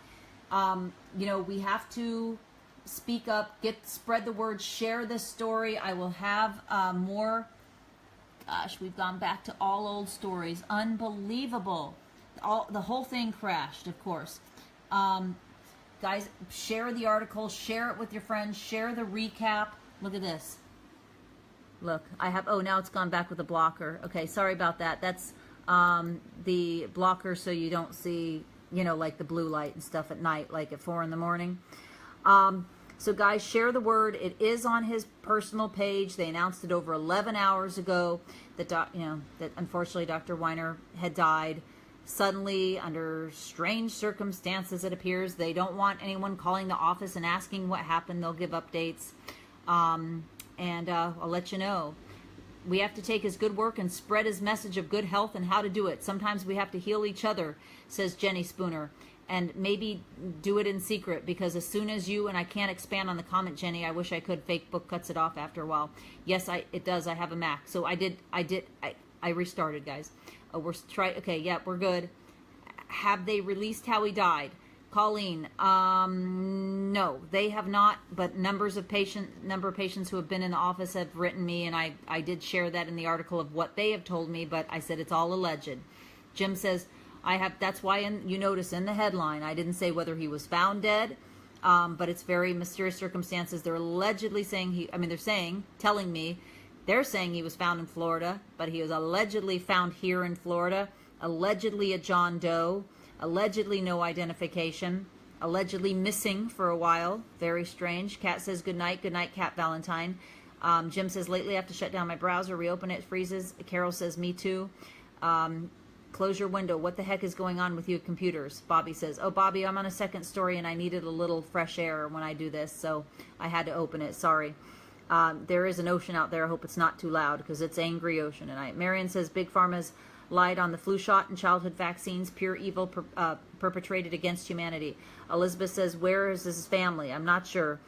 We have to speak up, spread the word, share this story. I will have more. Gosh, we've gone back to all old stories. Unbelievable. The whole thing crashed, of course. Guys, share the article, share it with your friends, share the recap. Look at this. Look, I have, oh, now it's gone back with the blocker. Okay, sorry about that. That's the blocker so you don't see, you know, like the blue light and stuff at night, like at 4 in the morning. So guys, share the word. It is on his personal page. They announced it over 11 hours ago that, that unfortunately Dr. Weiner had died suddenly under strange circumstances, it appears. They don't want anyone calling the office and asking what happened. They'll give updates. And I'll let you know. We have to take his good work and spread his message of good health and how to do it. Sometimes we have to heal each other, says Jenny Spooner. And maybe do it in secret, because as soon as you, and I can't expand on the comment, Jenny, I wish I could, Facebook cuts it off after a while. Yes, it does. I have a Mac. So I restarted, guys. Okay, yeah, we're good. Have they released how he died? Colleen, no, they have not, but number of patients who have been in the office have written me, and I did share that in the article of what they have told me, but I said it's all alleged. Jim says, that's why you notice in the headline, I didn't say whether he was found dead, but it's very mysterious circumstances. They're allegedly saying they're saying he was found in Florida, but he was allegedly found here in Florida, allegedly a John Doe, allegedly no identification, allegedly missing for a while. Very strange. Kat says good night, Kat Valentine. Jim says lately I have to shut down my browser, reopen it, freezes. Carol says me too. Close your window. What the heck is going on with you computers? Bobby says, oh, Bobby, I'm on a second story and I needed a little fresh air when I do this, so I had to open it. Sorry. There is an ocean out there. I hope it's not too loud because it's angry ocean tonight. Marion says Big Pharma's lied on the flu shot and childhood vaccines. Pure evil perpetrated against humanity. Elizabeth says, where is his family? I'm not sure.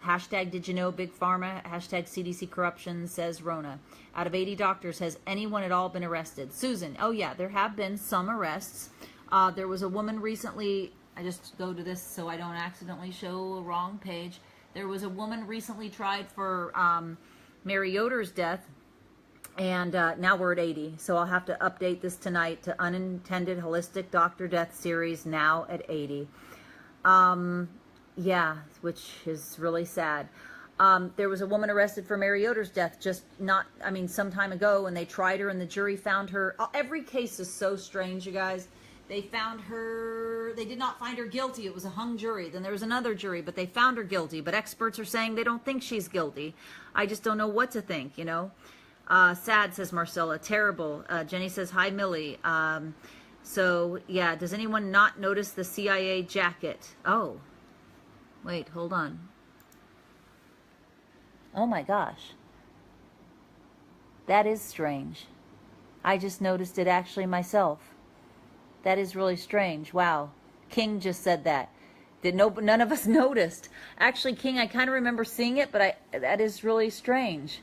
Hashtag did you know Big Pharma? Hashtag CDC corruption, says Rona. Out of 80 doctors, has anyone at all been arrested? Susan, oh yeah, there have been some arrests. There was a woman recently, I just go to this so I don't accidentally show a wrong page. There was a woman recently tried for Mary Yoder's death, and now we're at 80. So I'll have to update this tonight to Unintended Holistic Doctor Death Series, now at 80. Yeah, which is really sad. There was a woman arrested for Mary Yoder's death some time ago, and they tried her and the jury found her. Every case is so strange, you guys. They found her, they did not find her guilty. It was a hung jury. Then there was another jury, but they found her guilty. But experts are saying they don't think she's guilty. I just don't know what to think, you know. Sad, says Marcella. Terrible. Jenny says, hi, Millie. So, yeah, does anyone not notice the CIA jacket? Oh. Wait, hold on. Oh my gosh. That is strange. I just noticed it actually myself. That is really strange. Wow. King just said that. None of us noticed. Actually, King, I kind of remember seeing it, but that is really strange.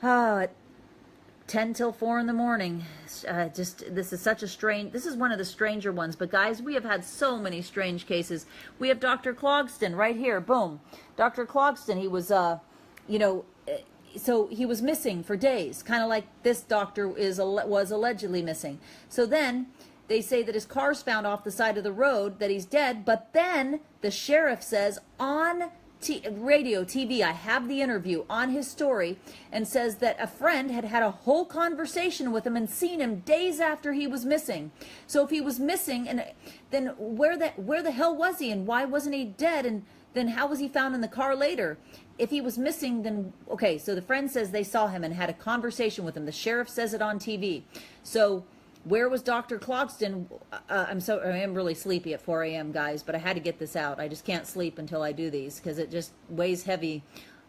10 till 4 in the morning. This is one of the stranger ones. But guys, we have had so many strange cases. We have Dr. Clogston right here. Boom. Dr. Clogston, he was, so he was missing for days. Kind of like this doctor was allegedly missing. So then they say that his car's found off the side of the road, that he's dead. But then the sheriff says on radio, TV, I have the interview on his story, and says that a friend had had a whole conversation with him and seen him days after he was missing. So if he was missing, and then where the hell was he, and why wasn't he dead, and then how was he found in the car later? If he was missing, then okay, so the friend says they saw him and had a conversation with him. The sheriff says it on TV. So where was Dr. Clogston? I am really sleepy at 4 a.m., guys, but I had to get this out. I just can't sleep until I do these because it just weighs heavy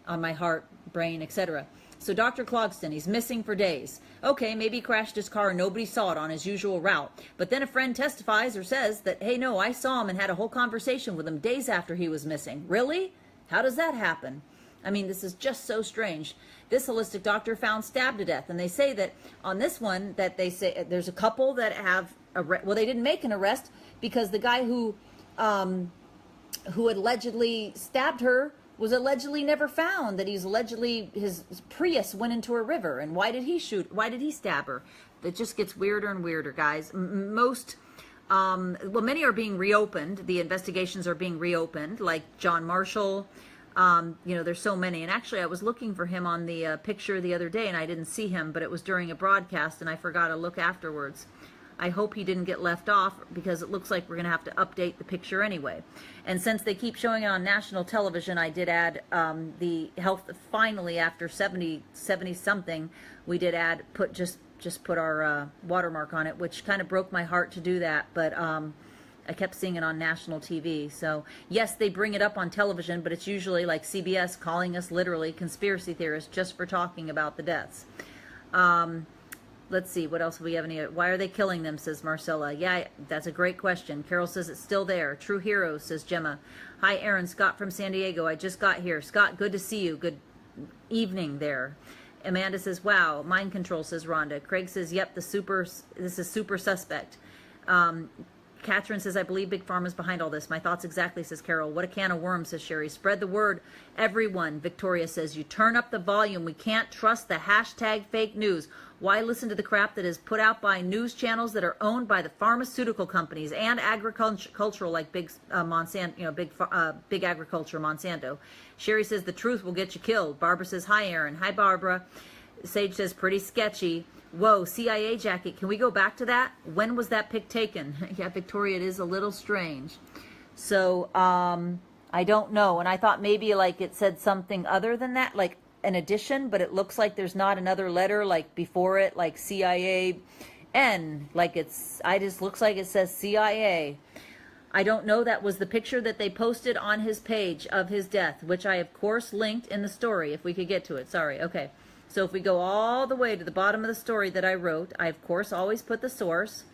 on my heart, brain, etc. So Dr. Clogston, he's missing for days. Okay, maybe he crashed his car and nobody saw it on his usual route. But then a friend testifies or says that, hey, no, I saw him and had a whole conversation with him days after he was missing. Really? How does that happen? I mean, this is just so strange. This holistic doctor found stabbed to death. And they say that on this one, that they say there's a couple that have, well, they didn't make an arrest because the guy who allegedly stabbed her was allegedly never found, that he's allegedly, his Prius went into a river. And why did he stab her? It just gets weirder and weirder, guys. Many are being reopened. The investigations are being reopened, like John Marshall, You know, there's so many. And actually, I was looking for him on the picture the other day, and I didn't see him, but it was during a broadcast, and I forgot to look afterwards. I hope he didn't get left off, because it looks like we're going to have to update the picture anyway. And since they keep showing it on national television, I did add the health, finally, after 70 something, we did add, just put our watermark on it, which kind of broke my heart to do that, but I kept seeing it on national TV. So yes, they bring it up on television, but it's usually like CBS calling us literally conspiracy theorists just for talking about the deaths. Let's see, what else do we have? Why are they killing them, says Marcella. Yeah, that's a great question. Carol says it's still there. True heroes, says Gemma. Hi, Erin. Scott from San Diego. I just got here. Scott, good to see you. Good evening there. Amanda says, wow. Mind control, says Rhonda. Craig says, yep, this is super suspect. Catherine says, I believe Big Pharma's behind all this. My thoughts exactly, says Carol. What a can of worms, says Sherry. Spread the word, everyone. Victoria says, you turn up the volume. We can't trust the hashtag fake news. Why listen to the crap that is put out by news channels that are owned by the pharmaceutical companies and agricultural, like big Monsanto, you know, big agriculture, Monsanto. Sherry says, the truth will get you killed. Barbara says, hi, Erin. Hi, Barbara. Sage says, pretty sketchy. Whoa, CIA jacket. Can we go back to that? When was that pic taken? Yeah, Victoria, it is a little strange. So, I don't know. And I thought maybe like it said something other than that, like an addition, but it looks like there's not another letter like before it, like CIA N, like looks like it says CIA. I don't know. That was the picture that they posted on his page of his death, which I, of course, linked in the story, if we could get to it. Sorry. Okay. So if we go all the way to the bottom of the story that I wrote, I, of course, always put the source.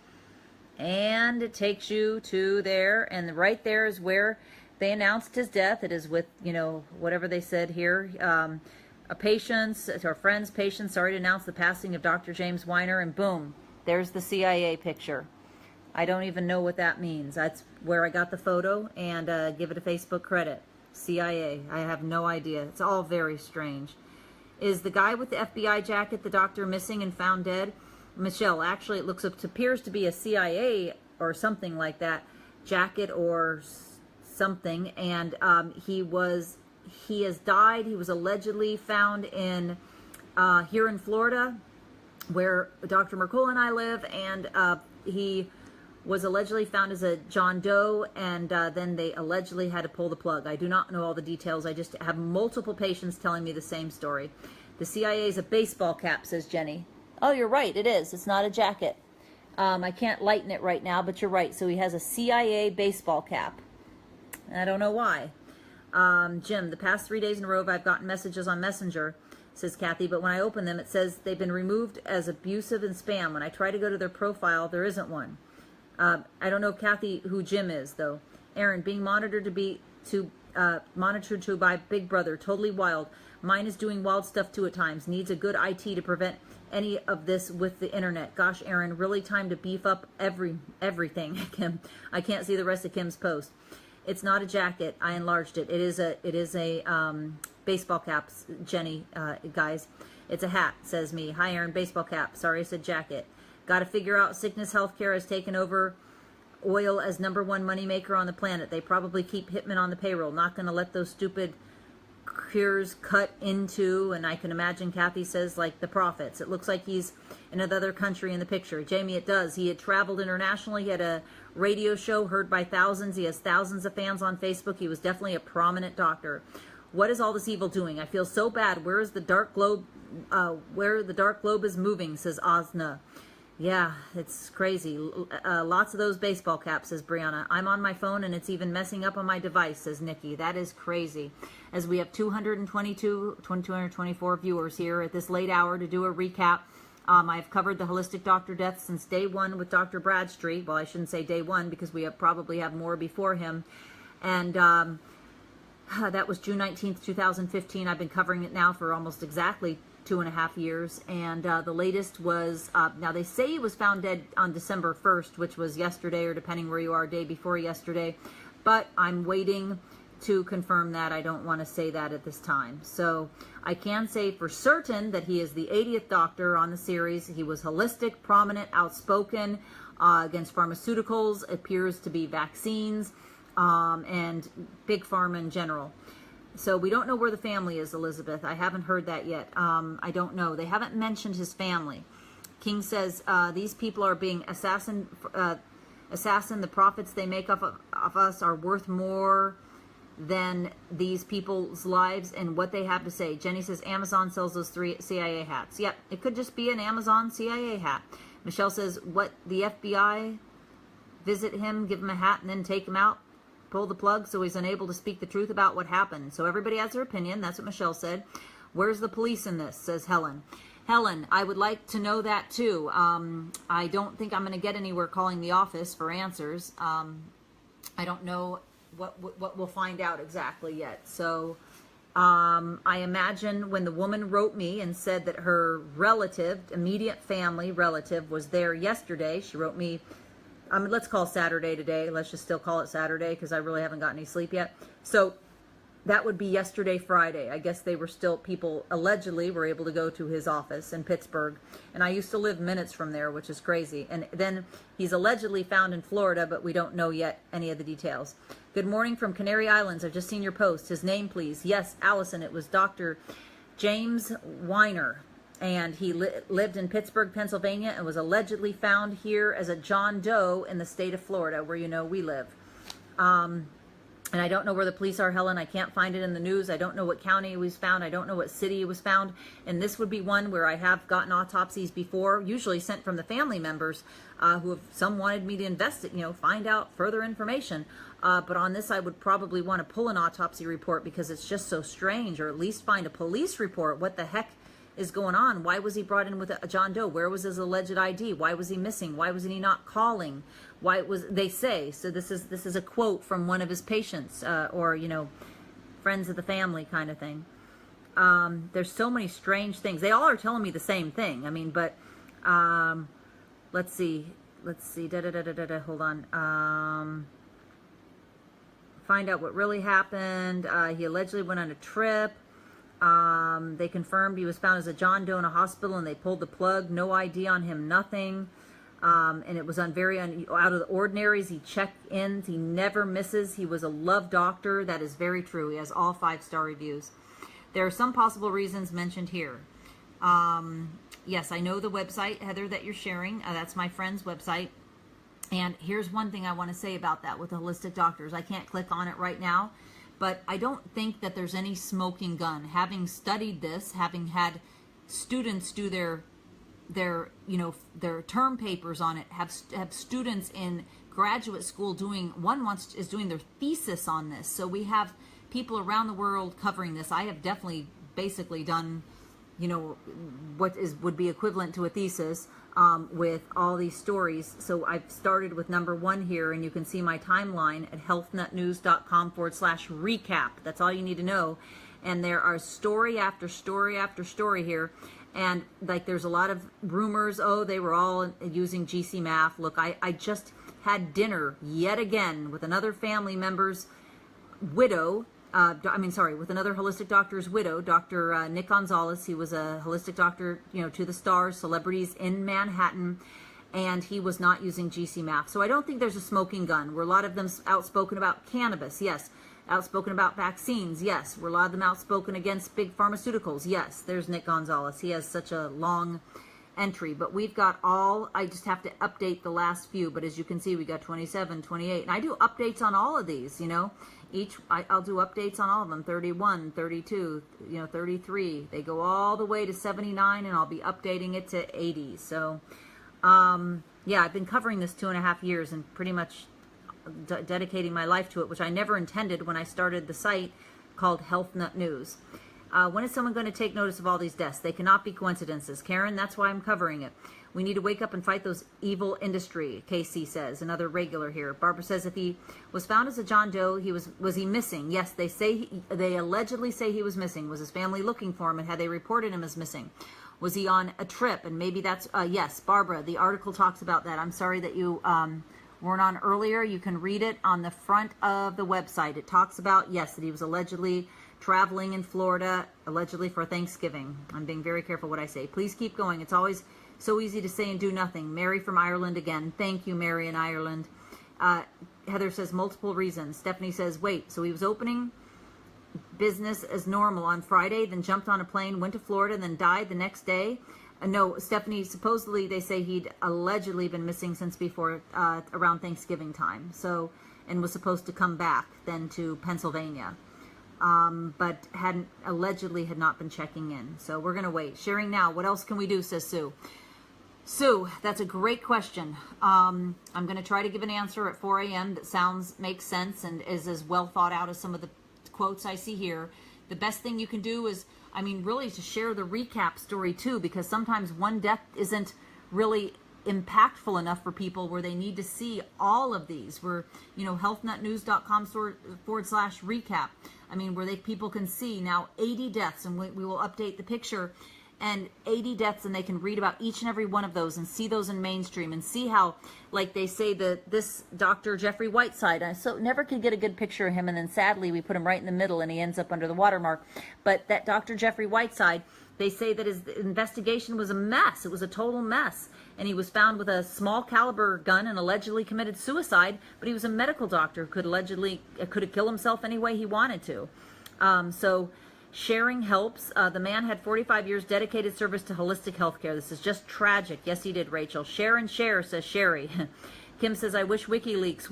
And it takes you to there. And right there is where they announced his death. It is with, you know, whatever they said here. A patient's, to our friend's patient, sorry to announce the passing of Dr. James Weiner. And boom, there's the CIA picture. I don't even know what that means. That's where I got the photo, and give it a Facebook credit. CIA. I have no idea. It's all very strange. Is the guy with the FBI jacket the doctor missing and found dead? Michelle, actually it appears to be a CIA or something like that jacket or something, and he has died. He was allegedly found in here in Florida, where Dr. Mercola and I live, and he was allegedly found as a John Doe, and then they allegedly had to pull the plug. I do not know all the details. I just have multiple patients telling me the same story. The CIA is a baseball cap, says Jenny. Oh, you're right. It is. It's not a jacket. I can't lighten it right now, but you're right. So he has a CIA baseball cap. I don't know why. Jim, the past 3 days in a row, I've gotten messages on Messenger, says Kathy, but when I open them, it says they've been removed as abusive and spam. When I try to go to their profile, there isn't one. I don't know, Kathy, who Jim is, though. Erin, being monitored by Big Brother, totally wild. Mine is doing wild stuff too at times. Needs a good IT to prevent any of this with the internet. Gosh, Erin, really time to beef up everything. Kim, I can't see the rest of Kim's post. It's not a jacket. I enlarged it. It is a baseball cap, Jenny, guys. It's a hat, says me. Hi, Erin, baseball cap. Sorry, I said jacket. Got to figure out sickness healthcare has taken over oil as #1 moneymaker on the planet. They probably keep hitmen on the payroll. Not going to let those stupid cures cut into, and I can imagine Kathy says, like the profits. It looks like he's in another country in the picture. Jamie, it does. He had traveled internationally. He had a radio show heard by thousands. He has thousands of fans on Facebook. He was definitely a prominent doctor. What is all this evil doing? I feel so bad. Where is the dark globe? Where the dark globe is moving, says Osna. Yeah, it's crazy. Lots of those baseball caps, says Brianna. I'm on my phone and it's even messing up on my device, says Nikki. That is crazy. As we have 224 viewers here at this late hour to do a recap. I've covered the holistic doctor death since day one with Dr. Bradstreet. Well, I shouldn't say day one because we probably have more before him. And that was June 19th, 2015. I've been covering it now for almost exactly 2.5 years, and the latest was, now they say he was found dead on December 1st, which was yesterday, or depending where you are, day before yesterday, but I'm waiting to confirm that. I don't want to say that at this time. So I can say for certain that he is the 80th doctor on the series. He was holistic, prominent, outspoken against pharmaceuticals, appears to be vaccines, and big pharma in general. So we don't know where the family is, Elizabeth. I haven't heard that yet. I don't know. They haven't mentioned his family. King says, these people are being assassin. The profits they make off of us are worth more than these people's lives and what they have to say. Jenny says, Amazon sells those 3 CIA hats. Yep, it could just be an Amazon CIA hat. Michelle says, what, the FBI visit him, give him a hat, and then take him out? Pull the plug so he's unable to speak the truth about what happened. So everybody has their opinion. That's what Michelle said. Where's the police in this, says Helen. Helen, I would like to know that too. I don't think I'm going to get anywhere calling the office for answers. I don't know what we'll find out exactly yet. So I imagine when the woman wrote me and said that her relative, immediate family relative, was there yesterday, she wrote me, let's call Saturday today. Let's just still call it Saturday because I really haven't gotten any sleep yet. So that would be yesterday, Friday. I guess they were still, people allegedly were able to go to his office in Pittsburgh. And I used to live minutes from there, which is crazy. And then he's allegedly found in Florida, but we don't know yet any of the details. Good morning from Canary Islands. I've just seen your post. His name, please. Yes, Allison. It was Dr. James Weiner. And he lived in Pittsburgh, Pennsylvania, and was allegedly found here as a John Doe in the state of Florida, where you know we live. And I don't know where the police are, Helen. I can't find it in the news. I don't know what county he was found. I don't know what city he was found. And this would be one where I have gotten autopsies before, usually sent from the family members who have, some wanted me to investigate, find out further information. But on this, I would probably want to pull an autopsy report because it's just so strange, or at least find a police report. What the heck is going on? Why was he brought in with a John Doe? Where was his alleged ID? Why was he missing? Why wasn't he not calling? Why was, they say, so this is a quote from one of his patients, or friends of the family kind of thing. There's so many strange things. They all are telling me the same thing. I mean, but let's see, hold on. Find out what really happened. He allegedly went on a trip. They confirmed he was found as a John Doe in a hospital, and they pulled the plug. No ID on him, nothing. And it was out of the ordinaries. He check-ins. He never misses. He was a love doctor. That is very true. He has all 5-star reviews. There are some possible reasons mentioned here. Yes, I know the website, Heather, that you're sharing. That's my friend's website. And here's one thing I want to say about that with the holistic doctors. I can't click on it right now, but I don't think that there's any smoking gun. Having studied this, having had students do their term papers on it, have students in graduate school doing their thesis on this. So we have people around the world covering this. I have definitely basically done, what would be equivalent to a thesis with all these stories. So I've started with number 1 here, and you can see my timeline at healthnutnews.com/recap. That's all you need to know. And there are story after story after story here. And there's a lot of rumors, they were all using GC math. Look, I just had dinner yet again with another family member's widow, with another holistic doctor's widow, Dr. Nick Gonzalez. He was a holistic doctor, to the stars, celebrities in Manhattan, and he was not using GC math. So I don't think there's a smoking gun. Were a lot of them outspoken about cannabis? Yes. Outspoken about vaccines? Yes. Were a lot of them outspoken against big pharmaceuticals? Yes. There's Nick Gonzalez. He has such a long entry, but we've got I just have to update the last few, but as you can see, we got 27, 28, and I do updates on all of these, I'll do updates on all of them, 31, 32, 33, they go all the way to 79, and I'll be updating it to 80, so, yeah, I've been covering this 2.5 years, and pretty much dedicating my life to it, which I never intended when I started the site called Health Nut News. When is someone going to take notice of all these deaths? They cannot be coincidences. Karen, that's why I'm covering it. We need to wake up and fight those evil industry, KC says, another regular here. Barbara says, if he was found as a John Doe, was he missing? Yes, they allegedly say he was missing. Was his family looking for him, and had they reported him as missing? Was he on a trip? And maybe that's, yes, Barbara, the article talks about that. I'm sorry that you weren't on earlier. You can read it on the front of the website. It talks about, yes, that he was allegedly traveling in Florida, allegedly for Thanksgiving. I'm being very careful what I say. Please keep going. It's always so easy to say and do nothing. Mary from Ireland again. Thank you, Mary in Ireland. Heather says multiple reasons. Stephanie says, wait, so he was opening business as normal on Friday, then jumped on a plane, went to Florida, and then died the next day. No, Stephanie, supposedly they say he'd allegedly been missing since before around Thanksgiving time. So, and was supposed to come back then to Pennsylvania. But allegedly had not been checking in. So we're going to wait. Sharing now. What else can we do, says Sue. Sue, that's a great question. I'm going to try to give an answer at 4 a.m. that makes sense and is as well thought out as some of the quotes I see here. The best thing you can do is, I mean, really to share the recap story too, because sometimes one death isn't really impactful enough for people where they need to see all of these. We're, healthnutnews.com/recap. I mean, where people can see now 80 deaths, and we will update the picture, and 80 deaths, and they can read about each and every one of those and see those in mainstream and see how, like they say, this Dr. Jeffrey Whiteside, I never could get a good picture of him, and then sadly we put him right in the middle and he ends up under the watermark. But that Dr. Jeffrey Whiteside, they say that his investigation was a mess. It was a total mess. And he was found with a small caliber gun and allegedly committed suicide, but he was a medical doctor who could have killed himself any way he wanted to. So sharing helps. The man had 45 years dedicated service to holistic healthcare. This is just tragic. Yes, he did, Rachel. Share and share, says Sherry. Kim says, I wish WikiLeaks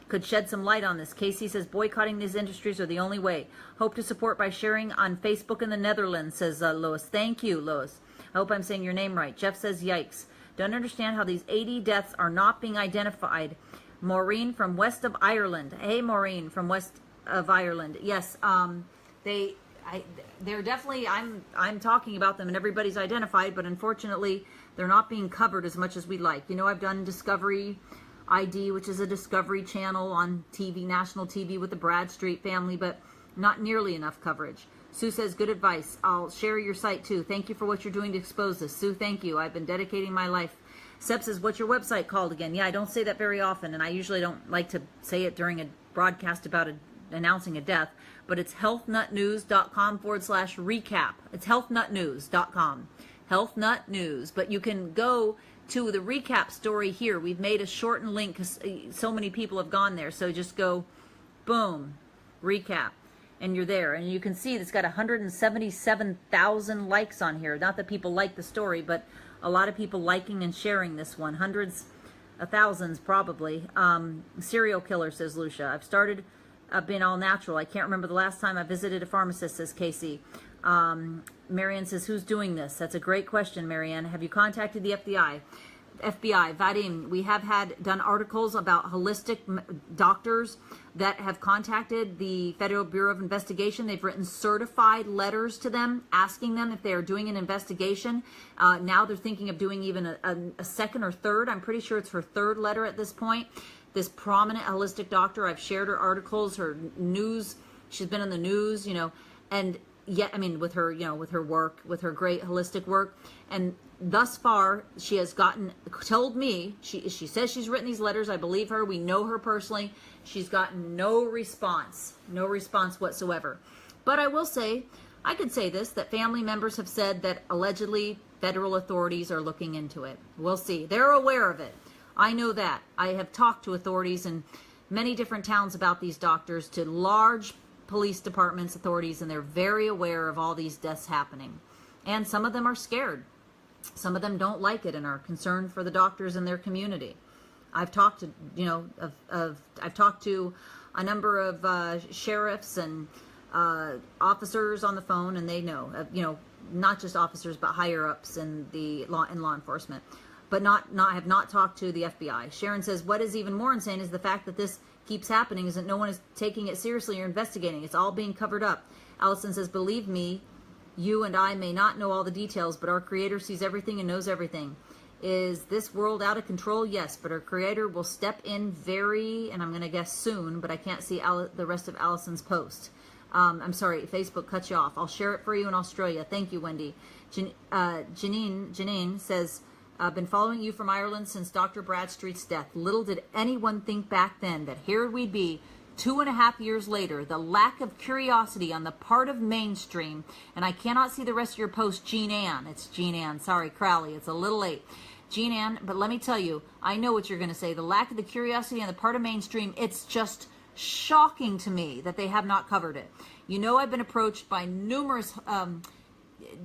could shed some light on this. Casey says, boycotting these industries are the only way. Hope to support by sharing on Facebook in the Netherlands, says Lois. Thank you, Lois. I hope I'm saying your name right. Jeff says, yikes. Don't understand how these 80 deaths are not being identified. Maureen from west of Ireland. Hey, Maureen from west of Ireland. Yes, they're definitely, I'm talking about them and everybody's identified, but unfortunately they're not being covered as much as we'd like. I've done Discovery ID, which is a Discovery channel on TV, national TV with the Bradstreet family, but not nearly enough coverage. Sue says, good advice. I'll share your site too. Thank you for what you're doing to expose this. Sue, thank you. I've been dedicating my life. Seb says, what's your website called again? Yeah, I don't say that very often, and I usually don't like to say it during a broadcast about announcing a death, but it's healthnutnews.com/recap. It's healthnutnews.com. Healthnut News. But you can go to the recap story here. We've made a shortened link because so many people have gone there. So just go, boom, recap, and you're there. And you can see it's got 177,000 likes on here. Not that people like the story, but a lot of people liking and sharing this one. Hundreds of thousands probably. Serial killer, says Lucia. I've been all natural. I can't remember the last time I visited a pharmacist, says Casey. Marianne says, who's doing this? That's a great question, Marianne. Have you contacted the FBI? Vadim, we have done articles about holistic doctors that have contacted the Federal Bureau of Investigation. They've written certified letters to them asking them if they are doing an investigation. Now they're thinking of doing even a second or third. I'm pretty sure it's her third letter at this point. This prominent holistic doctor, I've shared her articles, her news. She's been in the news, and yet, I mean, with her work, with her great holistic work. And thus far, she has told me, she says she's written these letters. I believe her. We know her personally. She's gotten no response whatsoever. But I will say, I could say this, that family members have said that allegedly federal authorities are looking into it. We'll see. They're aware of it. I know that. I have talked to authorities in many different towns about these doctors, to large police departments, authorities, and they're very aware of all these deaths happening. And some of them are scared. Some of them don't like it and are concerned for the doctors in their community. I've talked to, I've talked to a number of sheriffs and officers on the phone, and they know, not just officers, but higher ups in law enforcement. But have not talked to the FBI. Sharon says, what is even more insane is the fact that this keeps happening, is that no one is taking it seriously or investigating. It's all being covered up. Allison says, believe me, you and I may not know all the details, but our Creator sees everything and knows everything. Is this world out of control? Yes, but our Creator will step in and I'm going to guess soon, but I can't see the rest of Allison's post. I'm sorry, Facebook cut you off. I'll share it for you in Australia. Thank you, Wendy. Janine says, I've been following you from Ireland since Dr. Bradstreet's death. Little did anyone think back then that here we'd be 2.5 years later. The lack of curiosity on the part of mainstream, and I cannot see the rest of your post, Jean Ann. It's Jean Ann. Sorry, Crowley. It's a little late. Jean Ann, but let me tell you, I know what you're going to say. The lack of the curiosity on the part of mainstream, it's just shocking to me that they have not covered it. You know, I've been approached by numerous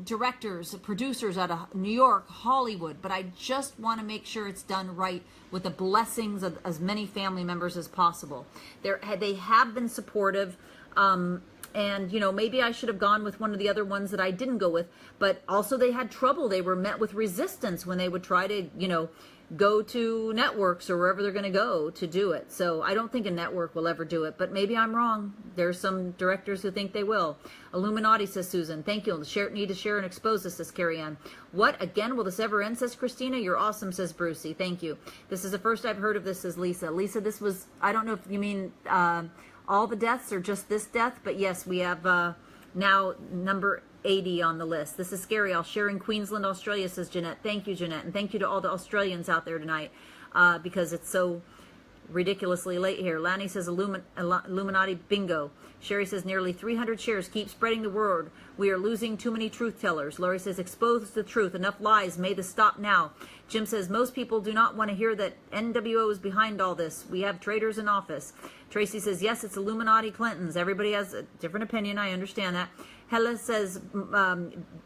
directors, producers out of New York, Hollywood, but I just want to make sure it's done right with the blessings of as many family members as possible. They have been supportive, and, you know, maybe I should have gone with one of the other ones that I didn't go with, but also they had trouble. They were met with resistance when they would try to, you know, go to networks or wherever they're going to go to do it. So I don't think a network will ever do it, but maybe I'm wrong. There's some directors who think they will. Illuminati, says Susan. Thank you. Need to share and expose this, says Carrie Ann. What? Again, will this ever end, says Christina? You're awesome, says Brucey. Thank you. This is the first I've heard of this, says Lisa. Lisa, this was, I don't know if you mean all the deaths or just this death, but yes, we have now number 80 on the list. This is scary. I'll share in Queensland, Australia, says Jeanette. Thank you, Jeanette. And thank you to all the Australians out there tonight, because it's so ridiculously late here. Lanny says Illuminati bingo. Sherry says nearly 300 shares. Keep spreading the word. We are losing too many truth tellers. Lori says expose the truth. Enough lies. May this stop now. Jim says most people do not want to hear that NWO is behind all this. We have traitors in office. Tracy says yes, it's Illuminati Clintons. Everybody has a different opinion. I understand that. Hella says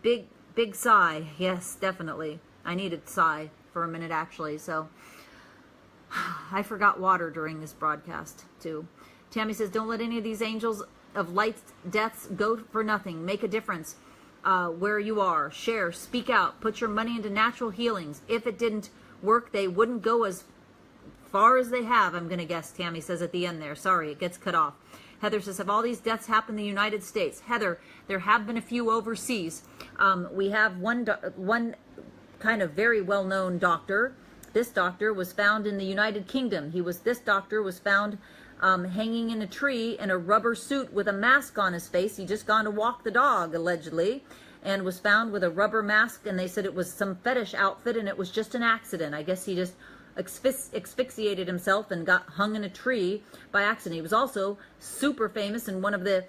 big sigh. Yes, definitely. I needed sigh for a minute actually. So I forgot water during this broadcast too. Tammy says don't let any of these angels of light deaths go for nothing. Make a difference where you are. Share, speak out, put your money into natural healings. If it didn't work, they wouldn't go as far as they have, I'm going to guess. Tammy says at the end there. Sorry, it gets cut off. Heather says, have all these deaths happened in the United States? Heather, there have been a few overseas. We have one kind of very well-known doctor. This doctor was found in the United Kingdom. This doctor was found hanging in a tree in a rubber suit with a mask on his face. He just gone to walk the dog, allegedly, and was found with a rubber mask, and they said it was some fetish outfit, and it was just an accident. I guess he just asphyxiated himself and got hung in a tree by accident. He was also super famous and one of the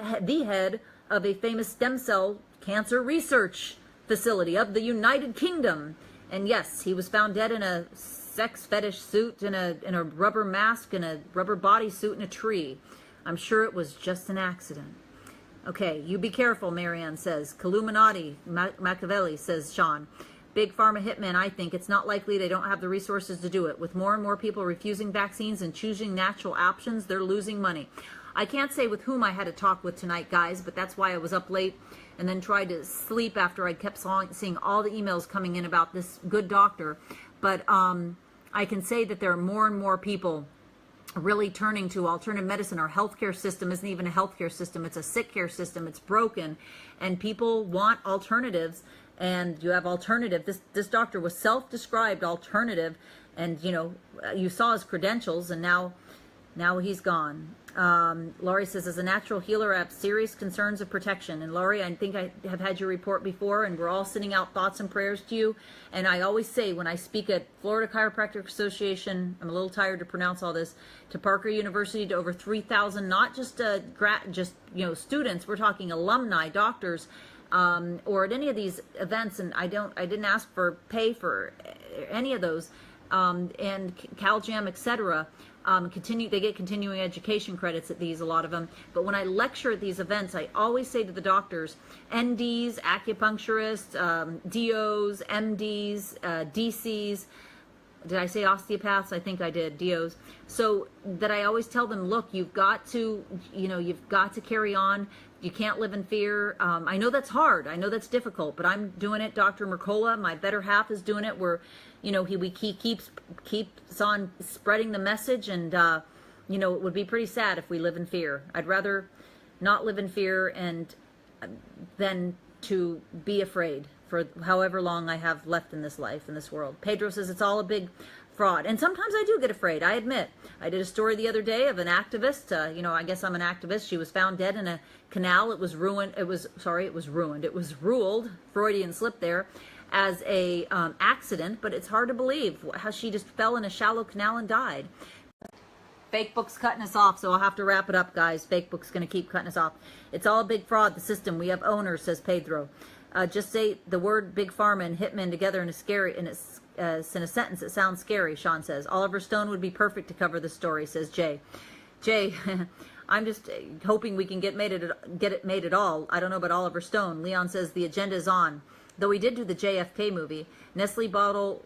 head of a famous stem cell cancer research facility of the United Kingdom. And yes, he was found dead in a sex fetish suit, in a rubber mask, in a rubber bodysuit in a tree. I'm sure it was just an accident. Okay, you be careful, Marianne says. Illuminati, Machiavelli, says Sean. Big Pharma hitman, I think. It's not likely they don't have the resources to do it. With more and more people refusing vaccines and choosing natural options, they're losing money. I can't say with whom I had a talk with tonight, guys, but that's why I was up late and then tried to sleep after I kept seeing all the emails coming in about this good doctor. But I can say that there are more and more people really turning to alternative medicine. Our healthcare system isn't even a healthcare system. It's a sick care system. It's broken, and people want alternatives. And you have alternative. This doctor was self-described alternative, and you know, you saw his credentials, and now he's gone. Laurie says, as a natural healer, I have serious concerns of protection. And Laurie, I think I have had your report before, and we're all sending out thoughts and prayers to you. And I always say when I speak at Florida Chiropractic Association, I'm a little tired to pronounce all this, to Parker University, to over 3,000, not just students. We're talking alumni, doctors. Or at any of these events, and I didn't ask for pay for any of those, and CalJam, etc. They get continuing education credits at these, a lot of them. But when I lecture at these events, I always say to the doctors, NDs, acupuncturists, DOs, MDs, DCs. Did I say osteopaths? I think I did. DOs. So that I always tell them, look, you've got to carry on. You can't live in fear. I know that's hard. I know that's difficult, but I'm doing it. Dr. Mercola, my better half, is doing it. Where, he keeps on spreading the message, and it would be pretty sad if we live in fear. I'd rather not live in fear than to be afraid for however long I have left in this life, in this world. Pedro says it's all a big fraud. And sometimes I do get afraid, I admit. I did a story the other day of an activist. I guess I'm an activist. She was found dead in a canal. It was ruined. It was ruined. It was ruled, Freudian slip there, as a accident, but it's hard to believe how she just fell in a shallow canal and died. Fakebook's cutting us off, so I'll have to wrap it up, guys. Fakebook's going to keep cutting us off. It's all a big fraud, the system. We have owners, says Pedro. Just say the word big pharma and hitman together in a sentence. It sounds scary, Sean says. Oliver Stone would be perfect to cover the story, says Jay. Jay, I'm just hoping we can get it made at all. I don't know about Oliver Stone. Leon says the agenda is on. Though we did do the JFK movie. Nestle bottle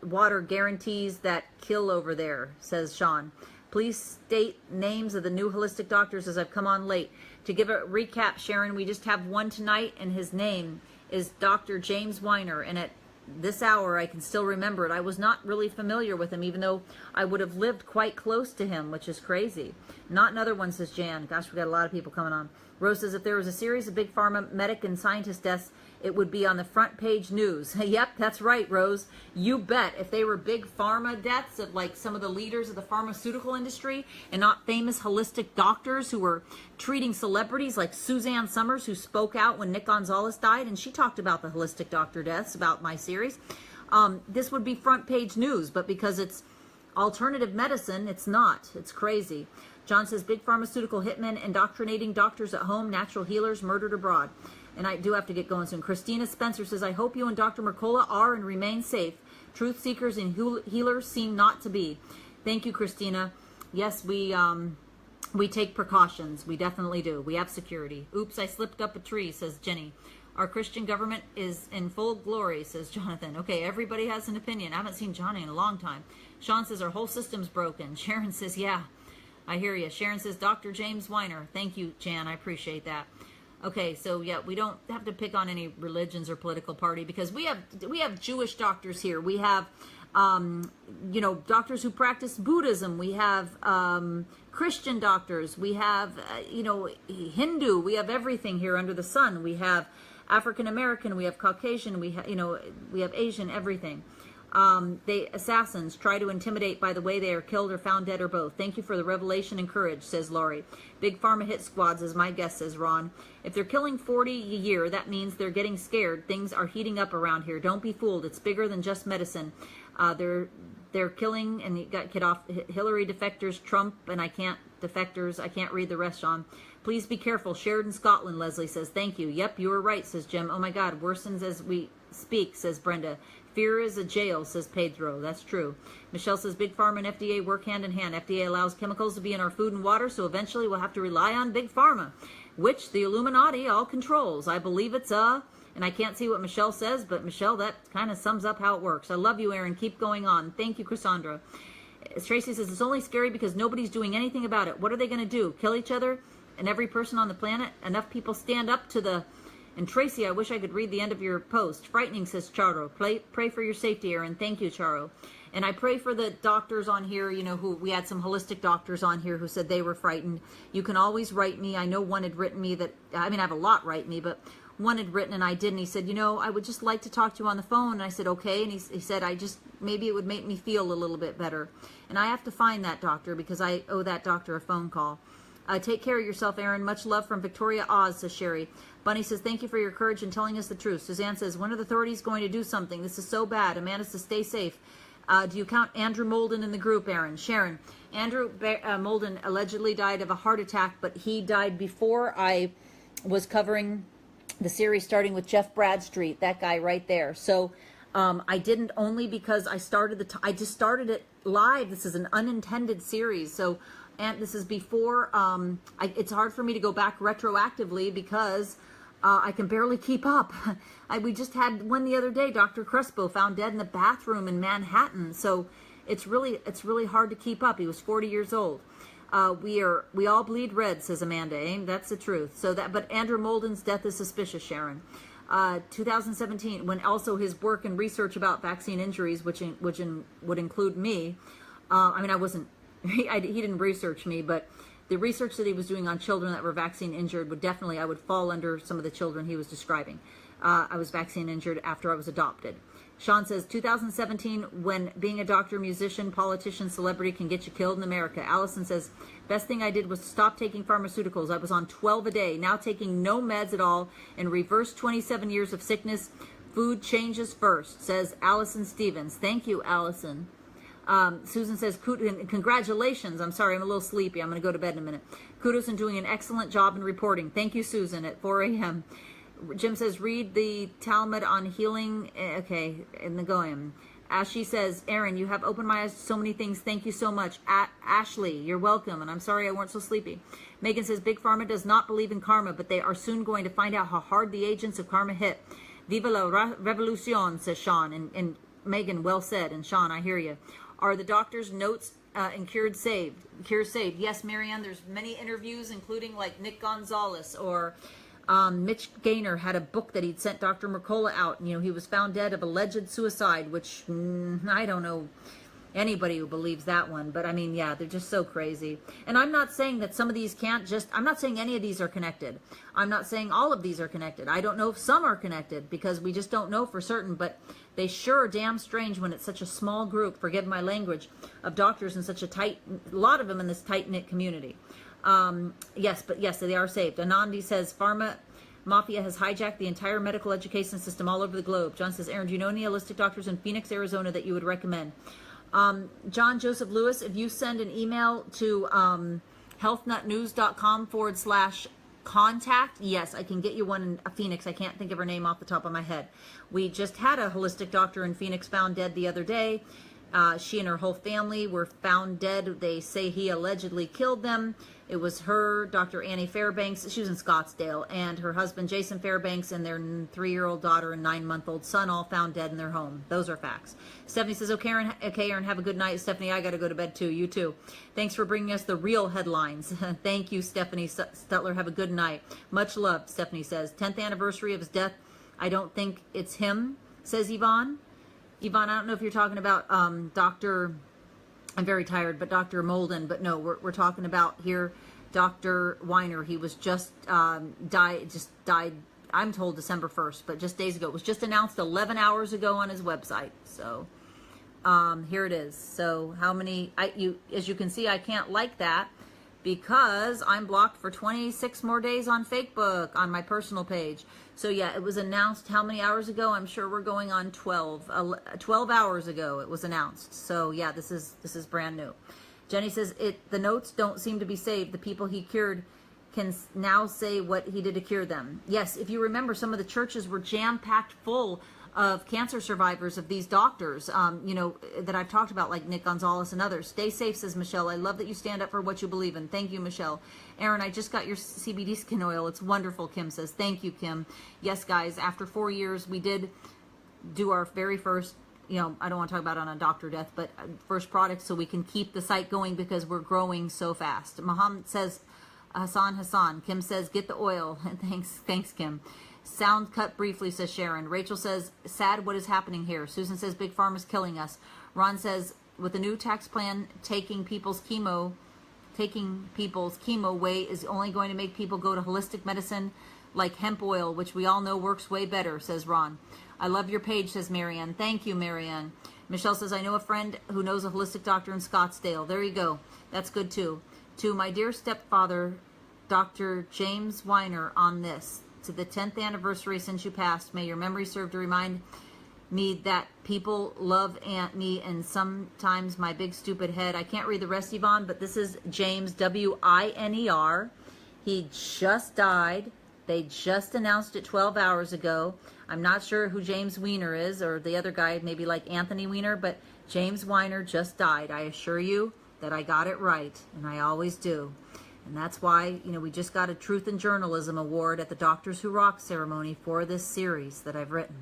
water guarantees that kill over there, says Sean. Please state names of the new holistic doctors as I've come on late. To give a recap, Sharon, we just have one tonight, and his name is Dr. James Weiner. And at this hour, I can still remember it. I was not really familiar with him, even though I would have lived quite close to him, which is crazy. Not another one, says Jan. Gosh, we got a lot of people coming on. Rose says, if there was a series of big pharma, medic, and scientist deaths, it would be on the front page news. Yep, that's right, Rose. You bet. If they were big pharma deaths of like some of the leaders of the pharmaceutical industry and not famous holistic doctors who were treating celebrities like Suzanne Summers, who spoke out when Nick Gonzalez died, and she talked about the holistic doctor deaths about my series, this would be front page news. But because it's alternative medicine, it's not. It's crazy. John says, big pharmaceutical hitmen indoctrinating doctors at home, natural healers murdered abroad. And I do have to get going soon. Christina Spencer says, I hope you and Dr. Mercola are and remain safe. Truth seekers and healers seem not to be. Thank you, Christina. Yes, we take precautions. We definitely do. We have security. Oops, I slipped up a tree, says Jenny. Our Christian government is in full glory, says Jonathan. Okay, everybody has an opinion. I haven't seen Johnny in a long time. Sean says, our whole system's broken. Sharon says, yeah, I hear you. Sharon says, Dr. James Weiner. Thank you, Jan. I appreciate that. Okay, so yeah, we don't have to pick on any religions or political party because we have Jewish doctors here. We have, doctors who practice Buddhism. We have Christian doctors. We have, Hindu. We have everything here under the sun. We have African American. We have Caucasian. We have Asian. Everything. Assassins try to intimidate by the way they are killed or found dead or both. Thank you for the revelation and courage, says Laurie. Big pharma hit squads is my guess, says Ron. If they're killing 40 a year, that means they're getting scared. Things are heating up around here. Don't be fooled. It's bigger than just medicine. They're killing, and you got kid off, Hillary defectors, Trump, and I can't read the rest, Sean. Please be careful. Sheridan, Scotland, Leslie says. Thank you. Yep, you were right, says Jim. Oh my God, worsens as we speak, says Brenda. Fear is a jail, says Pedro. That's true. Michelle says, Big Pharma and FDA work hand in hand. FDA allows chemicals to be in our food and water, so eventually we'll have to rely on Big Pharma, which the Illuminati all controls. I believe it's and I can't see what Michelle says, but Michelle, that kind of sums up how it works. I love you, Erin. Keep going on. Thank you, Cassandra. Tracy says, it's only scary because nobody's doing anything about it. What are they going to do? Kill each other and every person on the planet? Enough people stand up to the... And Tracy, I wish I could read the end of your post. Frightening, says Charo. Pray for your safety, Erin. Thank you, Charo. And I pray for the doctors on here, who we had some holistic doctors on here who said they were frightened. You can always write me. I know one had written me that, I have a lot write me, but one had written and I didn't. He said, I would just like to talk to you on the phone. And I said, okay. And he said, maybe it would make me feel a little bit better. And I have to find that doctor because I owe that doctor a phone call. Take care of yourself, Erin. Much love from Victoria Oz, says Sherry. Bunny says, thank you for your courage and telling us the truth. Suzanne says, when are the authorities going to do something? This is so bad. Amanda says, stay safe. Do you count Andrew Molden in the group, Erin? Sharon, Andrew Molden allegedly died of a heart attack, but he died before I was covering the series starting with Jeff Bradstreet, that guy right there. So I didn't only because I started I just started it live. This is an unintended series. So and this is before, it's hard for me to go back retroactively because I can barely keep up. We just had one the other day, Dr. Crespo found dead in the bathroom in Manhattan. So it's really hard to keep up. He was 40 years old. We all bleed red, says Amanda. Eh? That's the truth. But Andrew Molden's death is suspicious, Sharon. 2017, when also his work and research about vaccine injuries, which would include me. I wasn't. He didn't research me, but the research that he was doing on children that were vaccine injured I would fall under some of the children he was describing. I was vaccine injured after I was adopted. Sean says, 2017, when being a doctor, musician, politician, celebrity can get you killed in America. Allison says, best thing I did was stop taking pharmaceuticals. I was on 12 a day, now taking no meds at all, and reverse 27 years of sickness. Food changes first, says Allison Stevens. Thank you, Allison. Susan says, congratulations. I'm sorry, I'm a little sleepy. I'm going to go to bed in a minute. Kudos on doing an excellent job in reporting. Thank you, Susan, at 4 a.m. Jim says, read the Talmud on healing. Okay, in the Goyim. Ashley says, Erin, you have opened my eyes to so many things. Thank you so much. Ashley, you're welcome, and I'm sorry I weren't so sleepy. Megan says, Big Pharma does not believe in karma, but they are soon going to find out how hard the agents of karma hit. Viva la revolucion, says Sean. And Megan, well said. And Sean, I hear you. Are the doctor's notes and cures saved? Yes, Marianne, there's many interviews, including like Nick Gonzalez or... Mitch Gaynor had a book that he'd sent Dr. Mercola out. And, he was found dead of alleged suicide, which I don't know anybody who believes that one. But I mean, yeah, they're just so crazy. And I'm not saying that some of these I'm not saying any of these are connected. I'm not saying all of these are connected. I don't know if some are connected because we just don't know for certain. But they sure are damn strange when it's such a small group, forgive my language, of doctors in such a lot of them in this tight-knit community. Yes, they are saved. Anandi says, Pharma Mafia has hijacked the entire medical education system all over the globe. John says, Erin, do you know any holistic doctors in Phoenix, Arizona that you would recommend? John Joseph Lewis, if you send an email to healthnutnews.com/contact, yes, I can get you one in Phoenix. I can't think of her name off the top of my head. We just had a holistic doctor in Phoenix found dead the other day. She and her whole family were found dead. They say he allegedly killed them. It was her, Dr. Annie Fairbanks, she was in Scottsdale, and her husband, Jason Fairbanks, and their 3-year-old daughter and 9-month-old son all found dead in their home. Those are facts. Stephanie says, okay, Erin, have a good night. Stephanie, I got to go to bed too. You too. Thanks for bringing us the real headlines. Thank you, Stephanie Stutler. Have a good night. Much love, Stephanie says. 10th anniversary of his death. I don't think it's him, says Yvonne. Yvonne, I don't know if you're talking about I'm very tired, but Dr. Molden, but no, we're talking about here Dr. Weiner. He was just died, I'm told December 1st, but just days ago. It was just announced 11 hours ago on his website. So here it is. So how many, as you can see, I can't like that because I'm blocked for 26 more days on Facebook on my personal page. So yeah, it was announced how many hours ago? I'm sure we're going on 12 hours ago it was announced. So yeah, this is brand new. Jenny says the notes don't seem to be saved. The people he cured can now say what he did to cure them. Yes, if you remember, some of the churches were jam-packed full of cancer survivors of these doctors, that I've talked about, like Nick Gonzalez and others. Stay safe, says Michelle. I love that you stand up for what you believe in. Thank you, Michelle. Erin, I just got your CBD skin oil. It's wonderful, Kim says. Thank you, Kim. Yes, guys, after 4 years, we did do our very first, I don't want to talk about it on a doctor death, but first product so we can keep the site going because we're growing so fast. Muhammad says, Hassan. Kim says, get the oil. Thanks, Kim. Sound cut briefly, says Sharon. Rachel says, sad what is happening here. Susan says, Big Pharma's killing us. Ron says, with the new tax plan, taking people's chemo way is only going to make people go to holistic medicine like hemp oil, which we all know works way better, says Ron. I love your page, says Marianne. Thank you, Marianne. Michelle says, I know a friend who knows a holistic doctor in Scottsdale. There you go. That's good, too. To my dear stepfather, Dr. James Weiner, on this. To the 10th anniversary since you passed, may your memory serve to remind me that people love me and sometimes my big stupid head. I can't read the rest, Yvonne, but this is James, W-I-N-E-R. He just died. They just announced it 12 hours ago. I'm not sure who James Weiner is, or the other guy, maybe like Anthony Weiner, but James Weiner just died. I assure you that I got it right, and I always do. And that's why, we just got a Truth in Journalism Award at the Doctors Who Rock ceremony for this series that I've written.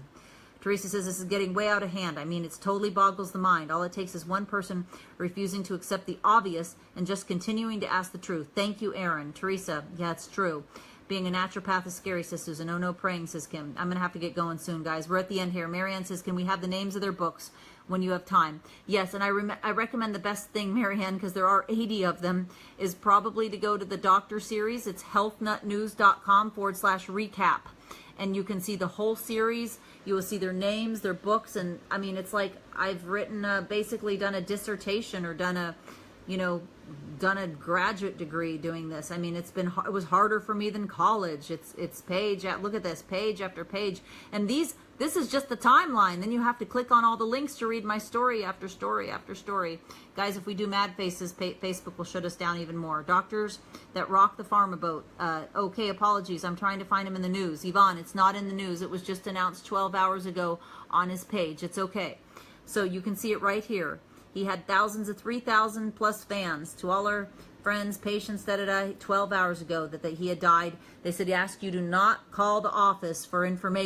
Teresa says this is getting way out of hand. I mean, it totally boggles the mind. All it takes is one person refusing to accept the obvious and just continuing to ask the truth. Thank you, Erin. Teresa, yeah, it's true. Being a naturopath is scary, says Susan. Oh, no praying, says Kim. I'm going to have to get going soon, guys. We're at the end here. Marianne says, can we have the names of their books when you have time? Yes, and I recommend the best thing, Marianne, because there are 80 of them, is probably to go to the doctor series. It's healthnutnews.com/recap. And you can see the whole series. You will see their names, their books, and I mean, it's like I've written, basically done a dissertation or done a graduate degree doing this. I mean, it was harder for me than college. It's page, look at this, page after page. And this is just the timeline. Then you have to click on all the links to read my story after story after story. Guys, if we do mad faces, Facebook will shut us down even more. Doctors that rock the pharma boat. Okay, apologies. I'm trying to find him in the news. Yvonne, it's not in the news. It was just announced 12 hours ago on his page. It's okay. So you can see it right here. He had thousands of 3,000 plus fans. To all our friends, patients, 12 hours ago that he had died. They said he asked you to not call the office for information.